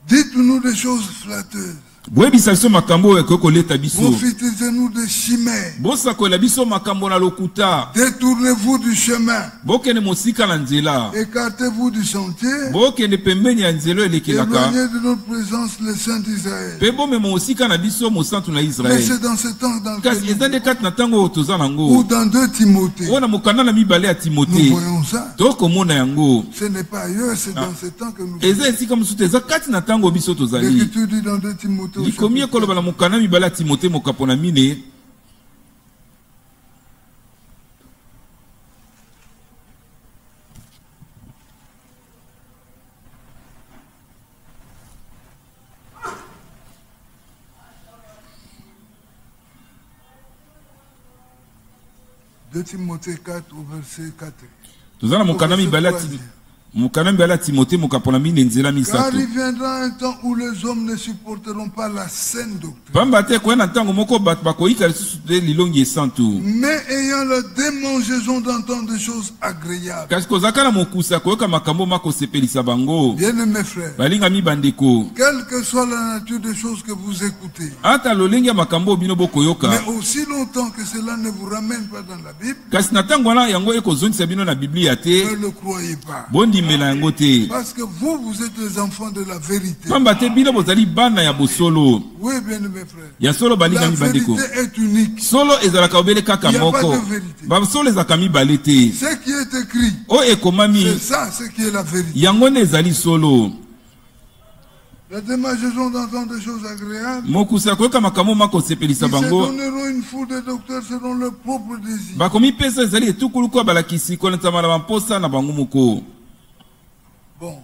Dites-nous des choses flatteuses. Boyebisa biso makambo oyo ekoki koleta biso. Profitez-nous des chimères. Bosakolela biso makambo na lokuta. Détournez-vous du chemin. Bokende mosika na nzela. Écartez-vous du sentier. Bokende pembeni ya nzela oyo elekelaka. Éloignez de notre présence le Saint d'Israël. Pe bomema mosika na biso mosantu na Mais Israel. c'est dans ce temps dans Kasi eza lequel nde kati na ntango oyo toza ou nango. dans 2 Timothée, Oyo na mokanda na mibale ya nous Timote. voyons ça. Tokomona yango. Ce n'est pas ailleurs, c'est dans ce temps que nous Eza esika mosusu te eza kati na ntango biso tozali. L'Écriture dit dans 2 Timothée, au Likomi chapitre ekoloba na mokanda mibale ya Timote mokapo na mine. de Timothée 4 au verset 4. Toza na mokanda mibale ya Timote mokapo na mine nzela Car misato. il viendra un temps où les hommes ne supporteront pas la saine doctrine, Pamba te koya na ntango moko bato bakoyika lisusu te lilongi esantu. mais ayant la démangeaison d'entendre des choses agréables. Kasi kozaka na mokusa koyoka makambo makosepelisa bango. Bien-aimés frères, Balingami bandeko. quelle que soit la nature des choses que vous écoutez, Ata lolenge ya makambo oyo bino bokoyoka. mais aussi longtemps que cela ne vous ramène pas dans la Bible, Kasi na ntango wana yango ekozongisa bino na Biblia ne te. le croyez pas. Bondimela yango te. Parce que vous êtes les enfants de la vérité. Pamba te bino bozali bana ya bosolo. Oui, bien-aimés frères. Ya solo La balingami bandeko. vérité est unique. Solo ezalaka obele kaka Il y a pas moko. de vérité. Basolo ezalaka mibale te. Ce qui est écrit, Oyo ekomami c'est ça, ce qui est la vérité. yango nde ezali solo. La démangeaison d'entendre des choses agréables, Mokusa koyoka makambo makosepelisa ils se bango. donneront une foule de docteurs selon leur propre désir. Bakomi pesa ezali etukuluku ya balakisi kolensama na bamposa na bango moko. Bon.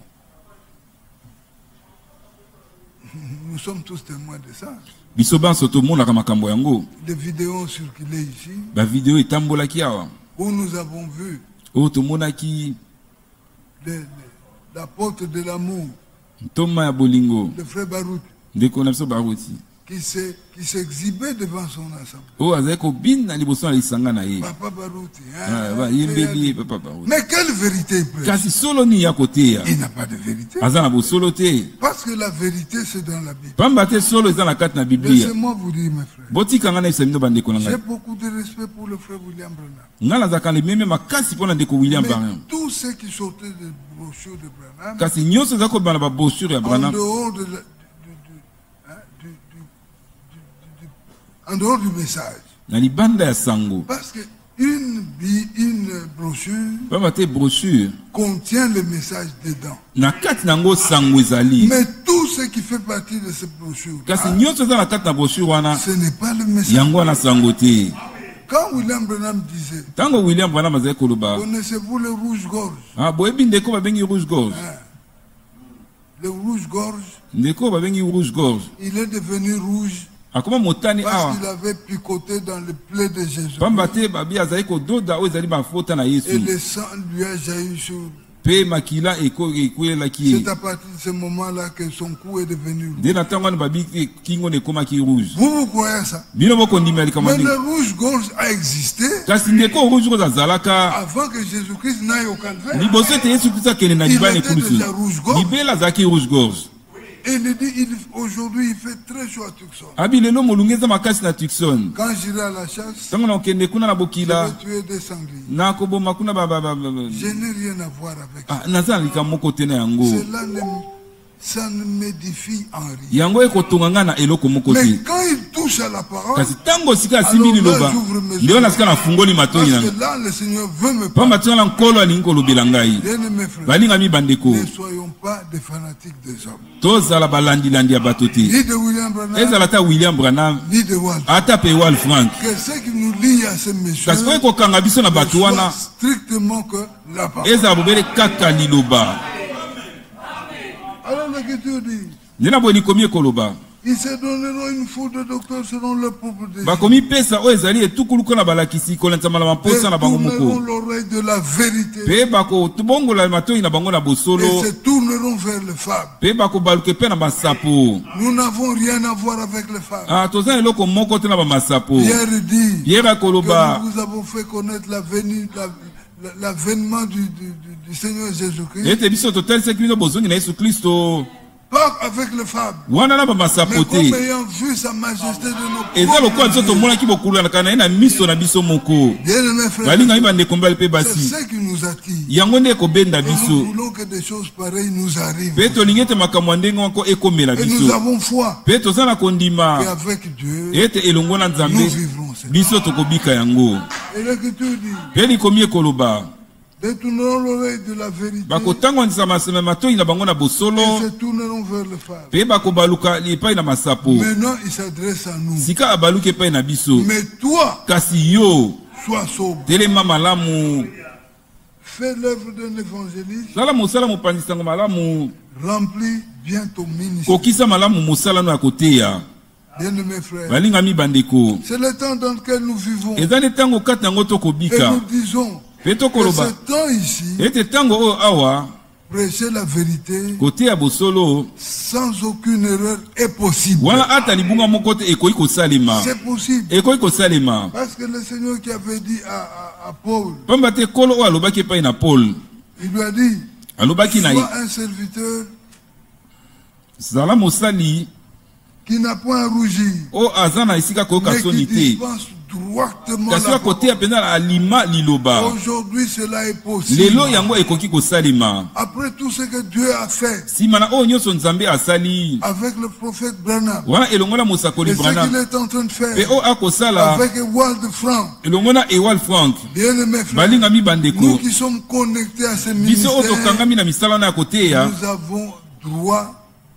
Nous sommes tous témoins de ça. Biso banso tomonaka makambo yango. Les vidéos ont circulé ici. Bavideo etambolaki awa. où nous avons vu oyo tomonaki l'apôtre de l'amour, ntoma ya bolingo le frère Baruch, ndeko na biso baruti qui s'exhibait devant son assemblée. oyo azali kobina liboso na lisanga na ye. Papa Baruti. Bayembeli ye papa baruti. Mais quelle vérité il prêche? kasi solo nini ya koteya Il n'a pas de vérité. aza na bosolo te Parce que la vérité, c'est dans la Bible. pamba te solo eza na kati na biblia. Laissez-moi vous dire, mes frères. botikanga na bisa bino bandeko na J'ai ngai beaucoup de respect pour le frère William Branham. ngai nazalaka lememe makasi mpo na ndeko william Mais branham tous ceux qui sortaient des brochures de Branham, kasi nyonso eza kobana babrochure ya en branham dehors en dehors du message. na libanda ya sango. Parce que une brochure pamba te brochure contient le message dedans. na kati na yango sango ezali. Mais tout ce qui fait partie de cette brochure, kasi nyonso eza na kati na brochure wana ce n'est pas le message. yango wana sango te. Quand William Branham disait, ntango william branham azali koloba connaissez-vous le rouge-gorge? boyebi ndeko babengi rouge gorge. Le rouge-gorge, ndeko babengi rouge gorge il est devenu rouge akoma motani parce awa qu'il avait picoté dans le plaie de Jésus. pamba te babi azali kododa oyo ezali bafota na Et yesu le sang lui a jailli sur. mpe makila ekwelelaki C'est ye. à partir de ce moment-là que son cou est devenu rouge. nde na ntango wana babi kingo na ekomaki rouge. Vous croyez ça? bino bokondima likama Mais le ndenge rouge-gorge a existé kasi ndeko rouge gorge azalaka avant que Jésus-Christ n'aille au calvaire. liboso ete yesu kristo akende na Il libala était ekulusu déjà rouge gorge. libela azalaki rouge gorge. Et il dit, aujourd'hui il fait très chaud à Tucson. abi lelo molungu eza makasi na tucson. Quand j'irai à la chasse, ntango na okende kuna na je bokila vais tuer des sangliers. nakoboma kuna Je n'ai rien à voir avec ça. naza na likambo moko te na yango. Ça ne m'édifie en rien. yango ekotonga ngai na eloko moko Mais te. quand il touche à la parole, kasi ntango sika asimbi alors là, liloba j'ouvre mes nde wana yeux. sika nafungoli Parce matoi na que là, le Seigneur veut me pamba parler. tina na nkolo alingi kolobela ngai. Bien-aimés frères, balinga mibandeko ne soyons pas des fanatiques des hommes. tozala balandilandi ya bato te. Ni de William Branham, ezala ata william branham ni de Walt. ata pe wal frank. Que ce qui nous lie à ces messieurs kasi po ekokanga biso na ne bato soit wana strictement que la parole. ezala bobele kaka liloba. Alors l'Écriture dit, nde na boye likomi ekoloba ils se donneront une foule de docteurs selon leur propre désir. bakomi pesa oyo ezali etukuluka na balakisi kolentsama na bamposa na bango Tourneront moko l'oreille de la vérité mpe bakobongola matoi na bango na bosolo et se tourneront vers le fable. mpe bakobaluka mpe na basapo. Nous n'avons rien à voir avec le fable. toza na eloko moko te na bamasapo. Pierre dit pierre que akoloba nous vous avons fait connaître l'avènement du Seigneur Jésus-Christ, ete biso totalisaki biso bozongi na yesu kristo pas avec le fable, wana na mais bamasapo comme te. ayant vu sa majesté de nos eza lokola biso propres yeux. tomonaki bokulanaka na ye na miso na biso moko. Bien-aimés frères, balinga mibandeko mbali mpe c'est basi ce qui nous attire. yango nde ekobenda Et nous biso voulons que des choses pareilles nous arrivent. mpe tolingi ete makambo ya ndenge wako ekomela Et nous biso avons foi mpe toza na kondima qu'avec Dieu, ete elongo na nous nzambe vivrons cette. biso tokobika yango. Et l'Écriture dit, mpe likomi ekoloba détourneront l'oreille de la vérité bakotangwanisa maseme matoi na bango na et bosolo se tourneront vers le fable. mpe bakobaluka epai na masapo. Maintenant, il s'adresse à nous. sika abaluki epai na biso. Mais toi, kasi yo sois sobre. telema malamu Fais l'œuvre d'un évangéliste, sala mosala mopanzi sango malamu remplis bien ton ministère. kokisa malamu mosala no ya koteya. Bien-aimés frères, balinga mibandeko c'est le temps dans lequel nous vivons. eza nde ntango kati yango Et tokobika nous disons mpe que tokoloba ce temps ici, ete ntango oyo awa prêcher la vérité koteya bosolo sans aucune erreur est possible. wana ata libunga moko te ekoki kosalema. C'est possible. ekoki kosalema Parce que le Seigneur qui avait dit à Paul, pamba te nkolo oyo alobaki epai na paul il lui a dit, alobaki na ye sois un serviteur zala mosali qui n'a point à rougir, oyo aza na esika koyoka mais qui soni te dispense droitement kasi la oyo koteya mpenza na alima liloba. Aujourd'hui, cela est possible. lelo yango ekoki kosalema Après tout ce que Dieu a fait nsima na oyo nyonso nzambe asali avec le prophète Branham, wana elongo na mosakoli et ce branham qu'il est en train de mpe faire oyo akosala avec Wald Frank, elongo na ewal frank. bien-aimés frères, balinga nous mibandeko qui sommes connectés à ce biso oyo ministère, tokangami na misala wana ya koteya nous avons droit,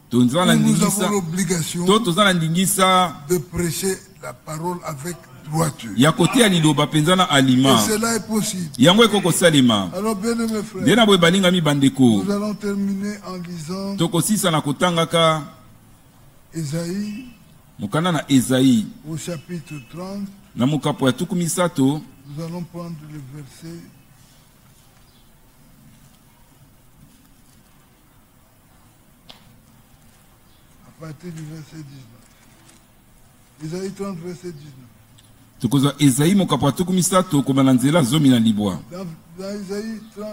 toza na nous avons ndingisa l'obligation to toza na ndingisa de prêcher la parole avec droiture. ya koteya liloba mpenza na alima Et cela est possible. yango ekoki kosalema. Alors, bien-aimés nde frères, na boye balinga mibandeko nous allons terminer en lisant tokosisa na kotangaka Ésaïe mokanda na Ezayi au chapitre 30, na mokapo ya tuku misato Nous allons prendre le verset. À partir du verset 19. Isaïe 30, verset 19. Tokozwa Esaïe mokapo atuku misato kobanda nzela zomi na libwa. Dans Isaïe 30,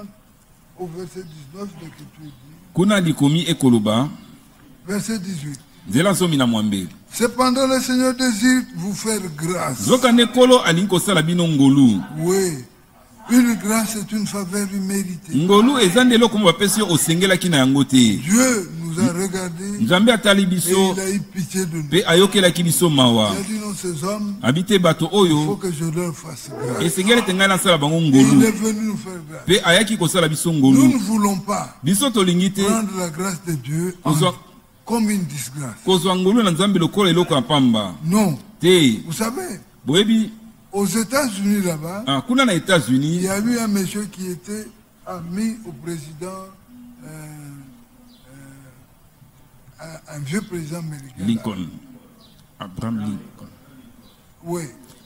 au verset 19, l'Écriture dit. Kuna likomi ekoloba. Verset 18. Nzela zomi na mwambe. Cependant, le Seigneur désire vous faire grâce. Zokane kolo alingi kosala bino ngolu. Oui. Une grâce est une faveur imméritée. Ngolu ezande eloko mo bapesi yo osengelaki na yango te. Dieu nous a regardé. Nzambe atali Et biso il a eu pitié de nous. pe ayokelaki biso mawa. Il a dit non, ces hommes, Abite bato il faut oyo que je leur fasse grâce. esengeli ete ngai nasala bango Et il ngolu. est venu nous faire grâce. Pe ayaki kosala biso Nous ngolu. ne voulons pas Biso tolingi te prendre la grâce de Dieu comme une disgrâce. kozwa ngolu na Nzambe lokola eloko ya pamba. Non. Te. Vous savez, Boyebi aux États-Unis là-bas, kuna na il États-Unis y a eu un monsieur qui était ami au président, un vieux président américain. Lincoln. Abraham Lincoln. Oui.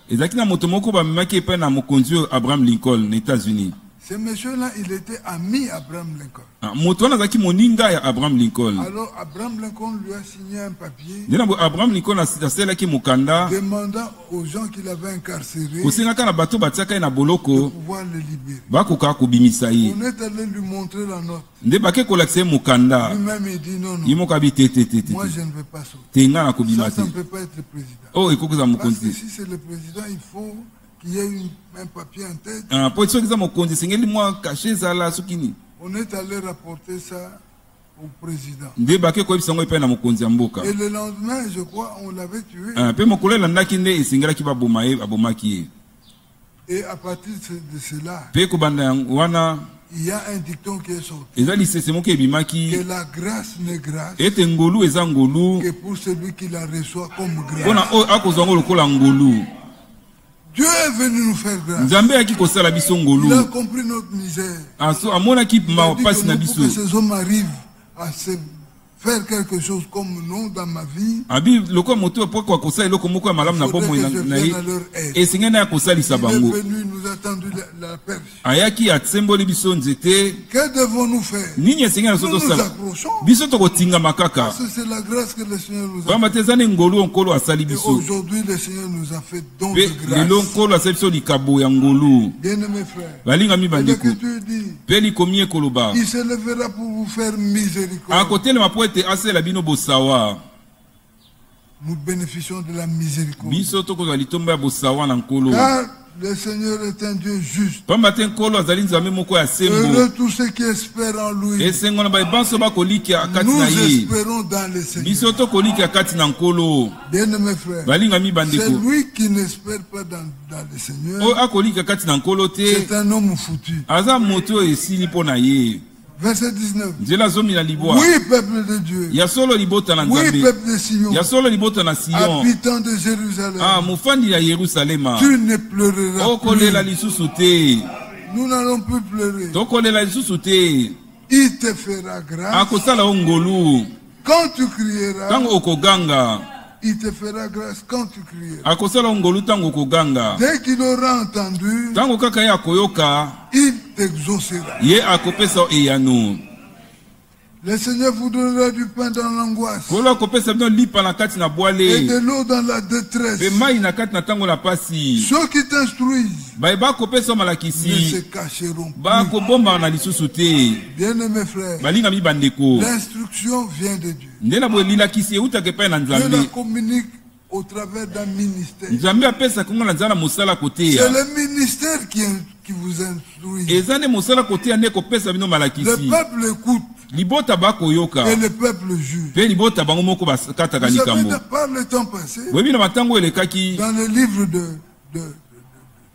Ezaki na moto moko bamemaki epai na mokonzi oyo Abraham Lincoln na États-Unis. Ce monsieur-là, il était ami Abraham Lincoln. Moto wana azalaki moninga ya Abraham Lincoln. Alors Abraham Lincoln lui a signé un papier Nde na Abraham Lincoln asalaki mokanda demandant aux gens qu'il avait incarcérés kosengaka na bato batiaka ye na de boloko pouvoir le libérer. bakoka kobimisa ye. On est allé lui montrer la note. Nde bake kolakisa ye mokanda Lui-même, il dit non, ye non, moko abi te te te te moi te je ne veux pas sauter. te nga na kobima Ça te ne peut pas être le président. oyo ekoki kozala Parce mokonzi que te. si c'est le président, il faut qu'il y ait un papier en tête. Po soki eza mokonzi esengeli mwa kashe ezala soki nini. On est allé rapporter ça au président. Nde bake koyebisa yango epai na mokonzi ya mboka. Et le lendemain, je crois, on l'avait tué. Pe mokolo elandaki nde esengelaki baboma ye abomaki ye. Et à partir de cela, Pe kobanda yango wana il y a un dicton qui est sorti. eza lisese moko ebimaki Que la grâce n'est grâce ete ngolu eza ngolu que pour celui qui la reçoit comme grâce. mpona oyo akozwa yango lokola ngolu. Dieu est venu nous faire grâce. Nzambe ayaki kosala biso Il a ngolu. compris notre misère. Amonaki Il a dit mapasi que na nous, pour biso. que ces hommes arrivent à se faire quelque chose comme nous dans ma vie, Abi lokola moto po kosala eloko moko ya malamu na il faudrait bomoi que je na ye vienne à leur aide. esengeli na ya kosalisa Il est bango. venu, il nous a tendu la perche. Ayaki atsemboli biso nzete. Que devons-nous faire? Nini esengeli na so Nous nous tosala accrochons. biso tokotingama kaka Parce que c'est la grâce que le Seigneur nous a pamba te eza nde ngolu onkolo asali Et biso aujourd'hui, le Seigneur nous a fait don pe de lelo grâce. nkolo asali biso likabo ya ngolu. Bien-aimés frères, Balingami et bandeko l'Écriture dit, pe likomi ekoloba il se lèvera pour vous faire miséricorde. akotelema po ete asala bino bosawa. Nous bénéficions de la miséricorde. Biso tokozwa litomba ya bosawa na nkolo Car le Seigneur est un Dieu juste. pamba te nkolo azali nzambe moko ya sembo. Heureux tous ceux qui espèrent en lui. Esengo na babanso bakolikia kati Nous na ye. espérons dans le Seigneur. Biso tokolikia kati na nkolo. Bien-aimés frères, Balingami c'est bandeko lui qui n'espère pas dans le Seigneur. oyo akolikia kati na nkolo te C'est un homme foutu. aza moto oyo esili mpo na ye. Verset 19. Nzela zomi na libwa Oui, peuple de Dieu. ya solo libota na Oui, nzambe peuple de Sion. ya solo libota na Sion. Habitant de Jérusalem. Mofandi ya Yerusalema Tu ne pleureras okolela plus. lisusu te. Nous n'allons plus pleurer. Tokolela lisusu te. Il te fera grâce. Akosala o ngolu Quand tu crieras, ntango okoganga. il te fera grâce quand tu crieras. Akosala o ngolu ntango okoganga. Dès qu'il aura entendu, Ntango kaka ye akoyoka il t'exaucera. ye akopesa o eyano. Le Seigneur vous donnera du pain dans l'angoisse Kolo akopesa bino lipa na kati na et bwale de l'eau dans la détresse. pe mai na kati na ntango na pasi. Ceux qui t'instruisent Bakopesa o ne se malakisi cacheront plus. bakobombaka na lisusu te. Bien-aimés frères, Balingami bandeko l'instruction vient de Dieu. nde na boye lilakisi eutaka epai na Dieu la nzambe. communique au travers d'un ministère. Nzambe apesaka ngo na nzala mosala C'est koteya. le ministère qui vous instruit. Eza nde mosala koteya nde kopesa bino Le malakisi. peuple écoute Libota bakoyoka et le peuple juge. pe libota bango moko bakataka Vous likambo. savez, par le temps passé, Boyebi na matango elekaki dans le livre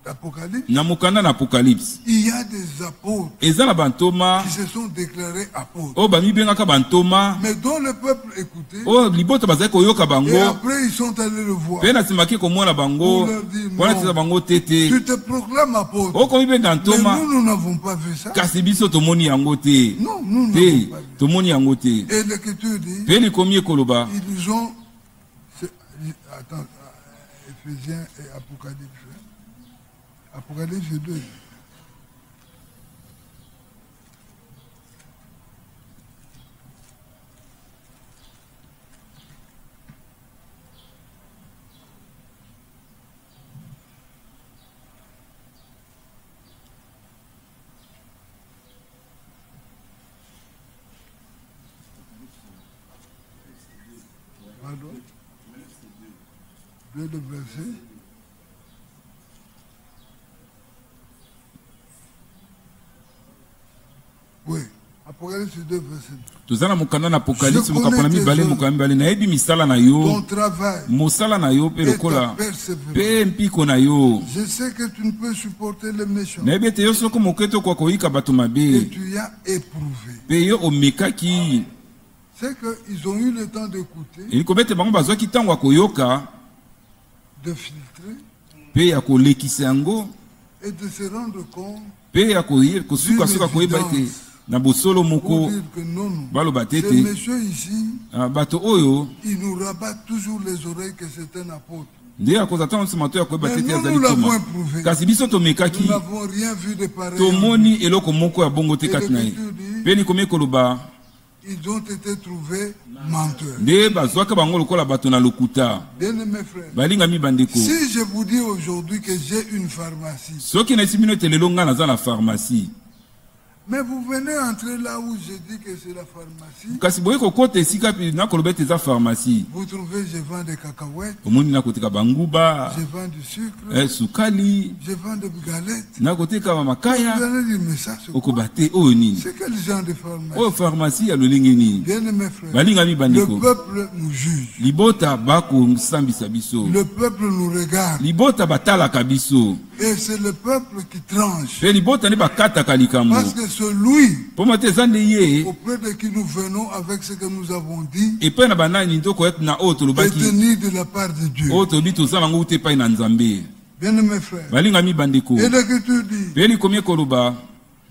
d'Apocalypse, na mokanda na Apocalypse. il y a des apôtres Eza na bantoma qui se sont déclarés apôtres, oyo bamibengaka bantoma mais dont le peuple écoutait, oyo libota bazali koyoka et bango après ils sont allés le voir. pe na nsimaki komona bango wana teza bango tete Tu te proclames apôtre, okomibenga mais ntoma nous n'avons pas vu ça. kasi biso tomoni yango te Non, nous n'avons te pas vu. tomoni yango te Et l'Écriture dit, pe likomi ekoloba ils ont... Attends, Éphésiens et Apocalypse. Apocalypse 2. Pardon? 2 de verset. Oui. Apocalypse 2, verset 2. tozana mokanda na apocalypse mokapona mibale mokanda mibale nayebi misala na yo Ton travail mosala na yo pe et ta lokola persévérance. pe mpiko na yo Je sais que tu ne peux supporter les méchants. nayebi ete yo soko moke tokoka koyika bato Et mabe tu as éprouvé. pe yo omekaki C'est qu'ils ont eu le temps d'écouter, elikobi ete bango bazwaki ntango ya koyoka de filtrer pe ya kolekisa yango et de se rendre compte pe ya kosuka koyeba ete na bosolo pour moko dire que non, non. baloba Ces tete messieurs ici, bato oyo ils nous rabattent toujours les oreilles que c'est un apôtre. nde akozala ntango nsima to ya koyeba Mais tete nous, azali nous l'avons toma éprouvé. kasi biso Nous tomekaki n'avons rien vu de pareil. en tomoni eloko moko ya bongo te Et kati na ye l'Écriture dit, pe nikomi koloba ils ont été trouvés menteurs. nde bazwaka bango lokola bato na lokuta Bien-aimés frères, balingami bandeko si je vous dis aujourd'hui que j'ai une pharmacie, soki na esi bino ete lelo ngai naza na pharmacie mais vous venez entrer là où je dis que c'est la pharmacie, kasi boye kokota esika nakoloba ete eza pharmacie vous trouvez je vends des cacahuètes, omoni nakoteka banguba je vends du sucre, sukali je vends des galettes. nakoteka Vous makaya allez dire, mais ça c'est quoi? okoba te oyo nini C'est quel genre de pharmacie? oyo pharmacie ya lolenge nini Bien-aimés frères, balingami le bandeko peuple nous juge, libota bakosambisa biso le peuple nous regarde, libota batalaka biso et c'est le peuple qui tranche. pe libota nde bakataka likambo Parce que celui mpo mate eza nde ye auprès de qui nous venons avec ce que nous avons dit epai na banani nde okoyaki na oyo est tolobaki tenu de la part de Dieu. oyo tolobi tozala yango ute epai na nzambe Bien-aimés frères, balingami bandeko et l'Écriture dit, pe likomi ekoloba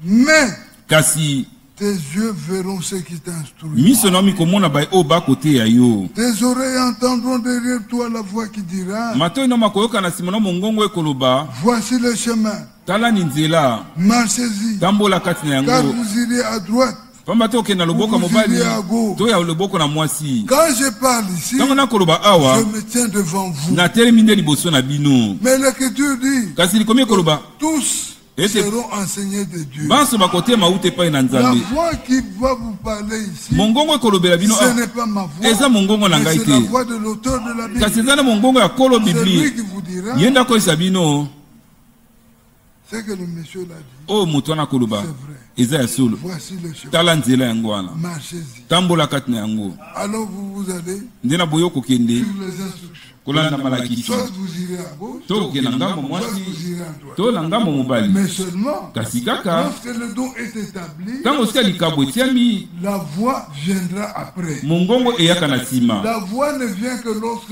mais kasi tes yeux verront ce qui t'instruit. miso na yo mikomona baye oyo bakoteya yo Tes oreilles entendront derrière toi la voix qui dira, matoi na makoyoka na nsima na mongongo ekoloba voici le chemin, talani nzela marchez-y, tambola kati na car yango vous irez à droite. pamba te okende na loboko ya Vous mobali irez à gauche. to ya loboko na mwasi Quand je parle ici, ntango nakoloba awa je me tiens devant vous. natelemi nde liboso na bino Mais l'Écriture dit, kasi likomi ekoloba tous Et c'est- seront enseignés de Dieu. banso bakotema uta epai na La nzambe voix qui va vous parler ici, mongongo ekolobela bino ce awa n'est pas ma voix, eza mongongo na mais ngai c'est la te voix de l'auteur de la kasi Bible. eza na mongongo ya kolo C'est lui biblie qui vous dira ye nde akoyisa bino ce que le monsieur l'a dit. oyo moto wana akoloba C'est vrai. eza ya solo Voici le chemin. tala nzela yango wana Marchez-y. tambola kati na yango Alors vous allez nde na boye okokende suivre les instructions. kolanda malakisi Soit vous irez à gauche, to okokende na ngambo soit mwasi vous irez à droite. to na ngambo mobali Mais seulement, kasi kaka lorsque le don est établi, ntango sika likabo etiami la voix viendra après. mongongo eyaka na nsima La voix ne vient que lorsque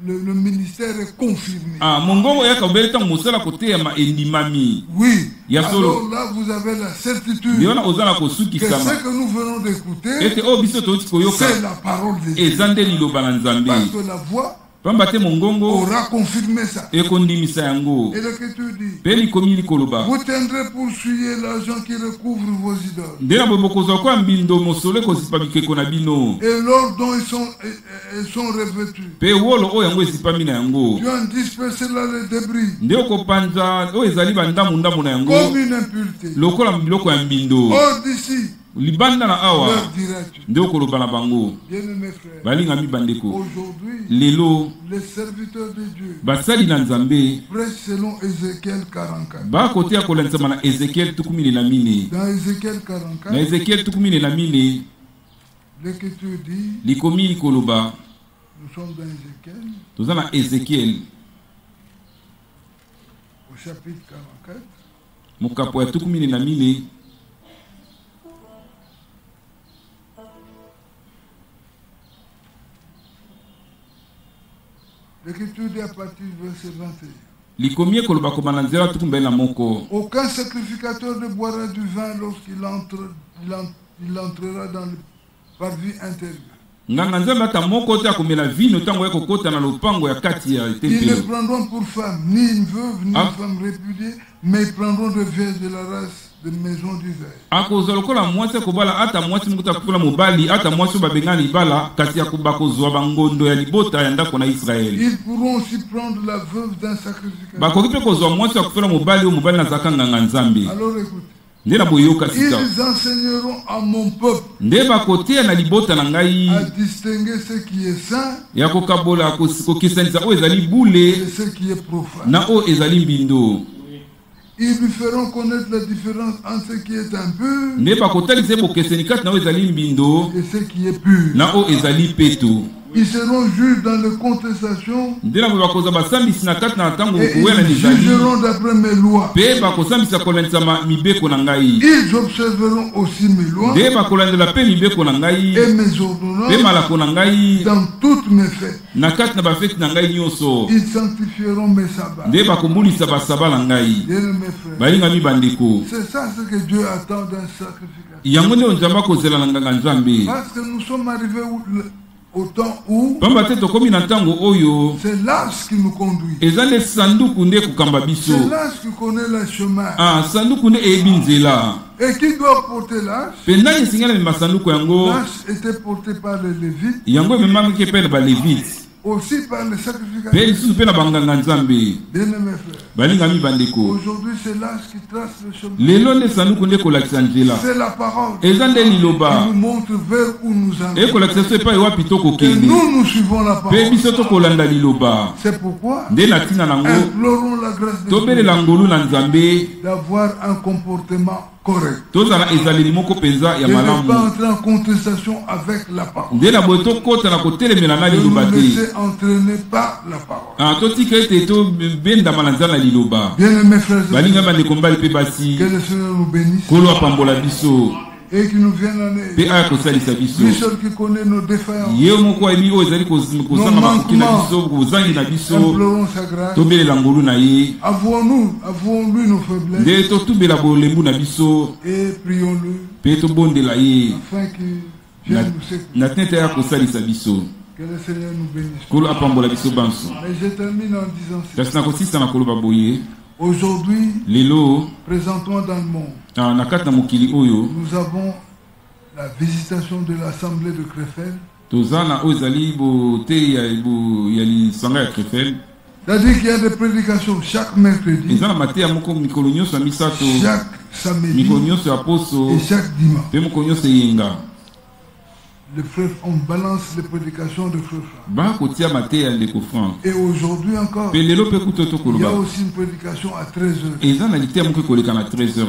le ministère est confirmé. mongongo eyaka obele ntango mosala koteyama endimami Oui. Ya solo. Alors là, vous avez la certitude nde wana oza na que kosukisama ce que nous venons d'écouter, ete oyo biso touti koyoka c'est la parole de Dieu. eza nde liloba na nzambe Parce que la voix pamba te mongongo aura confirmé ça. ekondimisa yango Et l'Écriture dit, mpe likomi likoloba vous tiendrez pour souiller l'argent qui recouvre vos idoles. nde na boye bokozwa kwa mbindo mosolo ekosipa bikeko na bino Et l'or dont ils sont revêtus. mpe wolo oyo yango esipami na yango Tu en disperses là les débris, nde okopanza oyo ezali bandamundambu na yango comme une impureté. lokola biloko ya mbindo Hors d'ici, libanda na awa leur diras-tu. nde okoloba na bango Bien-aimés frères, balingami bandeko aujourd'hui, lelo les serviteurs de Dieu basali na nzambe prêchent selon Ézéchiel 44. bakoteya kolandisama na ezekiel 14. Dans Ézéchiel na 44, ezekiel 14 l'Écriture dit, likomi likoloba nous sommes dans Ézéchiel, toza na ezekiel au chapitre 44, mokapo ya 14. l'Écriture dit à partir du verset 21. likomi ekoloba kobanda nzela 21. Aucun sacrificateur ne boira du vin lorsqu'il entrera dans le parvis intérieur. nganga nzambe ata moko te akomela vino ntango ya kokota na lopango ya kati ya Ils ne tempelo. prendront pour femme ni une veuve, ni une femme répudiée, mais ils prendront de vierges de la race de maison d'Israël. Akozwa lokola mwasi akobala ata mwasi mokuta akufula mobali ata mwasi oyo babenga libala kasi bakozwa bangondo ya libota ya ndako na Israeli. Ils pourront aussi prendre la veuve d'un sacrificateur. Bakoki mpe kozwa mwasi akufula mobali oyo mobali nazalaka nganga nzambe. Alors écoutez. Nde na boyoka sika. Ils enseigneront à mon peuple Nde bakoteya na libota na ngai à distinguer ce qui est saint ya kokabola kokisanisa oyo ezali bule et ce qui est profane. na oyo ezali mbindo. Ils lui feront connaître la différence entre ce qui est impur Nde bakotalisa bokeseni kati na oyo ezali mbindo et ce qui est pur. na oyo ezali peto. Ils seront juges dans les contestations Nde na bakozwa basambisi na kati na ntango et kokuya na ils lizali jugeront d'après mes lois. mpe bakosambisa kolandisa mibeko na ngai. Ils observeront aussi mes lois Nde bakolandela mpe mibeko na ngai et mes mpe ordonnances malako na ngai dans toutes mes fêtes. na kati na bafeti na ngai nyonso. Ils sanctifieront mes sabbats. Nde bakombulisa basaba na ngai. Bien mes frères. Balingami bandeko, C'est ça ce que Dieu attend d'un sacrificateur. yango nde nzambe akozela na nganga nzambe. Parce que nous sommes arrivés au temps où Pamba te tokomi na ntango oyo c'est l'âge qui nous conduit. eza nde sanduku nde kokamba biso. C'est l'âge qui connaît le chemin. Sanduku nde eyebi nzela. Et qui doit porter l'âge? Mpe ndani esengeli amema sanduku yango. L'âge était porté par les Lévites, Yango ememamaki mpe na balevite aussi par les mpe sacrificateurs. lisusu mpe na banganga nzambe. Bien mes frères. Balingami bandeko, Aujourd'hui, c'est l'âge qui trace le chemin. lelo nde sanduku nde kolakisa nzela. C'est la parole Eza nde qui liloba nous montre vers où nous allons. ekolakisa so epai wapi Et tokokende nous suivons la mpe parole. biso tokolanda liloba. C'est pourquoi Nde na ntina nango implorons la grâce de Dieu tobelela ngolu na nzambe d'avoir un comportement correct. tozala ezaleli moko mpenza ya De ne pas malamu. entrer en contestation avec la parole. Nde na boye tokɔta na kotelemela na De liloba nous te. laisser entraîner par la parole. Totika ete tobendama na nzala na liloba. Bien aimés frères et Balinga sœurs, bandeko mbali mpe basi que le Seigneur nous bénisse kolo apambola biso et qu'il nous vienne en aide. mpe aya kosalisa biso. Lui seul qui connaît nos défaillances. Ye moko ayebi oyo ezali kozanga makoki na biso kozangi na biso. Implorons sa grâce. Tobelela ngolu na ye Avouons-lui nos faiblesses nde totubela bolembu na biso et prions-le mpe tobondela ye afin qu'il vienne nous secourir. na tete aya kosalisa biso. Que le Seigneur nous bénisse. Kolo apambola biso banso. Mais je termine en disant ceci. Kasi na kosisa na koloba boye Aujourd'hui, lelo présentement dans le monde, na kati na mokili oyo nous avons la visitation de l'Assemblée de Krefeld. toza na oyo ezali boteyi ya lisanga ya Krefeld. C'est-à-dire qu'il y a des prédications chaque mercredi, eza na mateya moko mikolo nyonso ya misato, chaque samedi mikolo nyonso ya poso et chaque dimanche. mpe mokolo nyonso eyenga. Le frère, on balance les prédications de frère Franck. bakotia mateya ya ndeko Frank. Et aujourd'hui encore, mpe lelo mpe kuto il y a tokoloba aussi une prédication à 13h. eza na liteya moko ekoleka na 13h.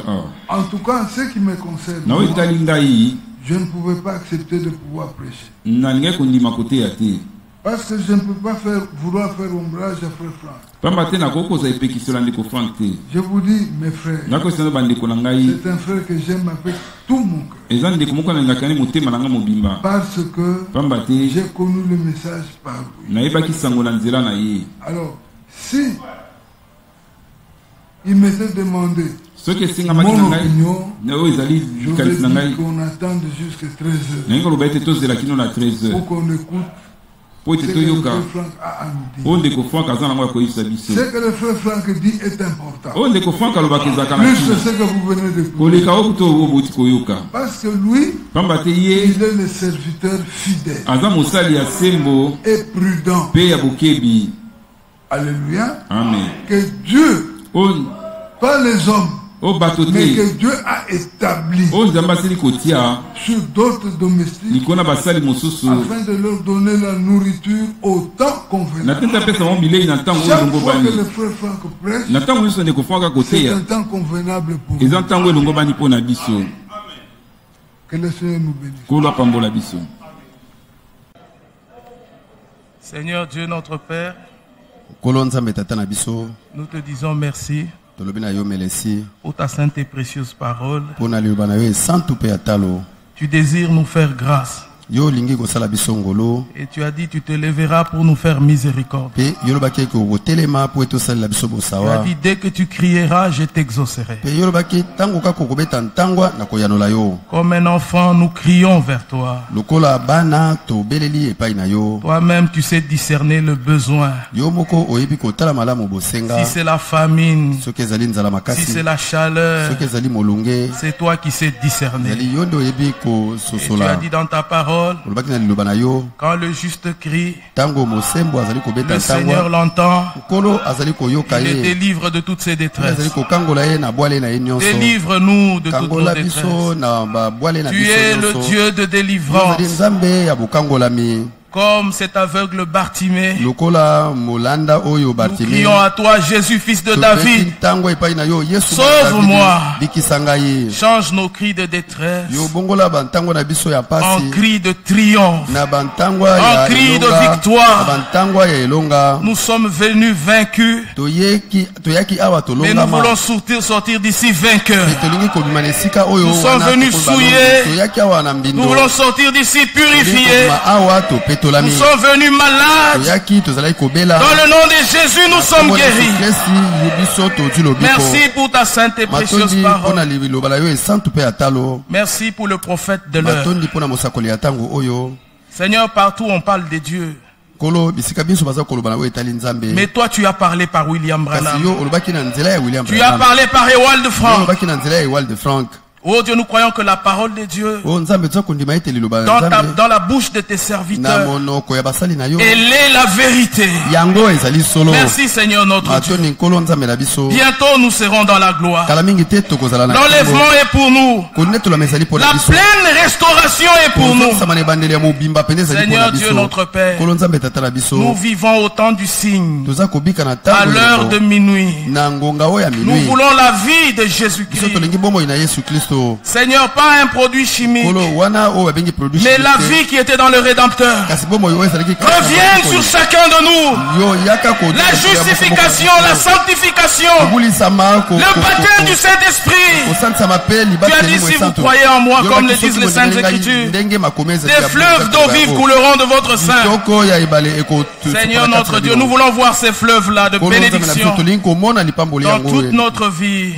En tout cas, ce qui me concerne, na oyo etali ngai je ne pouvais pas accepter de pouvoir prêcher. nalingai kondima koteya te Parce que je ne peux pas vouloir faire ombrage à frère Franck. pamba te nakoki kozala epekisola ndeko Frank te. Je vous dis, mes frères, nakosana bandeko na ngai c'est un frère que j'aime avec tout mon cœur. eza ndeko moko nalingaka ne motema na ngai mobimba. Parce que pamba te j'ai connu le message par lui. nayebaki sango na nzela na ye. Alors, si il m'était demandé soki esengamaki na mon ngai opinion, na oyo ezali j'aurais likanisi na ngai dit qu'on attende jusqu'à 13h nalingi koloba ete tozela kino na 13h pour qu'on écoute po ce ete que le toyoka frère Franck a à nous dire. oyo ndeko Frank aza nango ya koyebisa biso. Ce que le frère Franck dit est important. oyo ndeko Frank alobaka ezalaka na Plus que kino ce que vous venez de dire. koleka oyo kuta oyo boti koyoka. Parce que lui, pamba te ye il est le serviteur fidèle aza mosali ya sembo et prudent. mpe ya bokebi. Alléluia. Amen. Que Dieu, oyo pas les hommes, bato mais te que Dieu a établi oyo nzambe asili kotia sur d'autres domestiques likolo na basali mosusu afin de leur donner la nourriture au temps na convenable. tete apesa bango bilei na ntango oyo Chaque elongo fois que bani le frère Franck prêche, na ntango nyonso ndeko Frank c'est akoteya un temps convenable pour eza nous. ntango elongo bani mpo na biso. Que le Seigneur nous bénisse. kolo apambola biso. Seigneur Dieu notre Père, Kolo nzambe tata na biso nous te disons merci tolobi na yo melesi pour ta sainte et précieuse parole. mpona liloba na yo esantu mpe ya talo. Tu désires nous faire grâce Yo lingi kosala biso ngolo. Et tu as dit tu te lèveras pour nous faire miséricorde. Pe yolobaki ko kotelema po etosala biso Tu as bosawa. dit dès que tu crieras, je t'exaucerai. Pe yolobaki tango ka kokobeta ntangwa na koyanola yo. Comme un enfant, nous crions vers toi. Lokola bana to beleli epai na yo. Toi-même, tu sais discerner le besoin. Yo moko oyebi kotala malamu bosenga. Si c'est la famine, Soki ezali nzala si makasi. c'est la chaleur, Soki ezali molunge. c'est toi qui sais discerner. Ezali yo nde oyebi Et tu as kososola. dit dans ta parole, Olobaki na liloba na yo. quand le juste crie, Tango mosembo azali kobeta le Seigneur ntangwa. l'entend, Nkolo azali koyoka il les ye. délivre de toutes ses Azali détresses. kokangola ye na bwale na ye nyonso. Délivre-nous de toutes nos Kangola biso détresses. na babwale na Tu biso es le nyonso. Dieu de Yo délivrance. ozali nzambe ya bokangolami. Comme cet aveugle Bartimée, lokola molanda oyo nous Bartimée. crions à toi, Jésus, fils de Topeki David. ntango epai na yo Yesu Sauve-moi. bikisa ngai. Change nos cris de détresse Yo bongola bantango na biso ya en pasi cris de triomphe. na bantangwa ya cri de elonga, victoire. na bantangwa ya elonga. Nous sommes venus vaincus, toyaki awa mais nous tolongama. voulons sortir d'ici vainqueurs. tolingi kobima na esika oyo Nous sommes wana venus tokoba souillés. toyaki awa na mbindo. Nous voulons sortir d'ici Tolingi purifiés. kobima awa topetolami. Nous sommes venus malades. toyaki tozalaki kobela. Dans le nom de Jésus, nous sommes guéris. Merci pour ta sainte et précieuse parole. Merci pour le prophète de l'heure. Seigneur, partout on parle de Dieu. Mais toi, tu as parlé par William Branham. Tu as parlé par Ewald Frank. Oh Dieu, nous croyons que la parole de Dieu dans la bouche de tes serviteurs, elle est la vérité. Merci Seigneur notre Dieu. Bientôt nous serons dans la gloire. L'enlèvement est pour nous. La pleine restauration est pour nous. Seigneur Dieu notre Père, nous vivons au temps du signe, à l'heure de minuit. Nous voulons la vie de Jésus-Christ. Seigneur, pas un produit chimique, mais la vie qui était dans le Rédempteur. Revienne sur chacun de nous. La justification, la sanctification, le baptême du Saint-Esprit. Tu as dit, si vous croyez en moi, comme le disent les Saintes Écritures, des fleuves d'eau vive couleront de votre sein. Seigneur notre Dieu, nous voulons voir ces fleuves-là de bénédiction dans toute notre vie,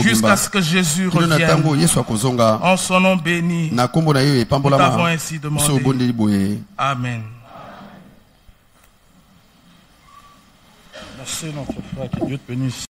jusqu'à ce que Jésus revienne. En son nom béni, nous t'avons ainsi demandé. Amen. Merci notre frère, que Dieu te bénisse.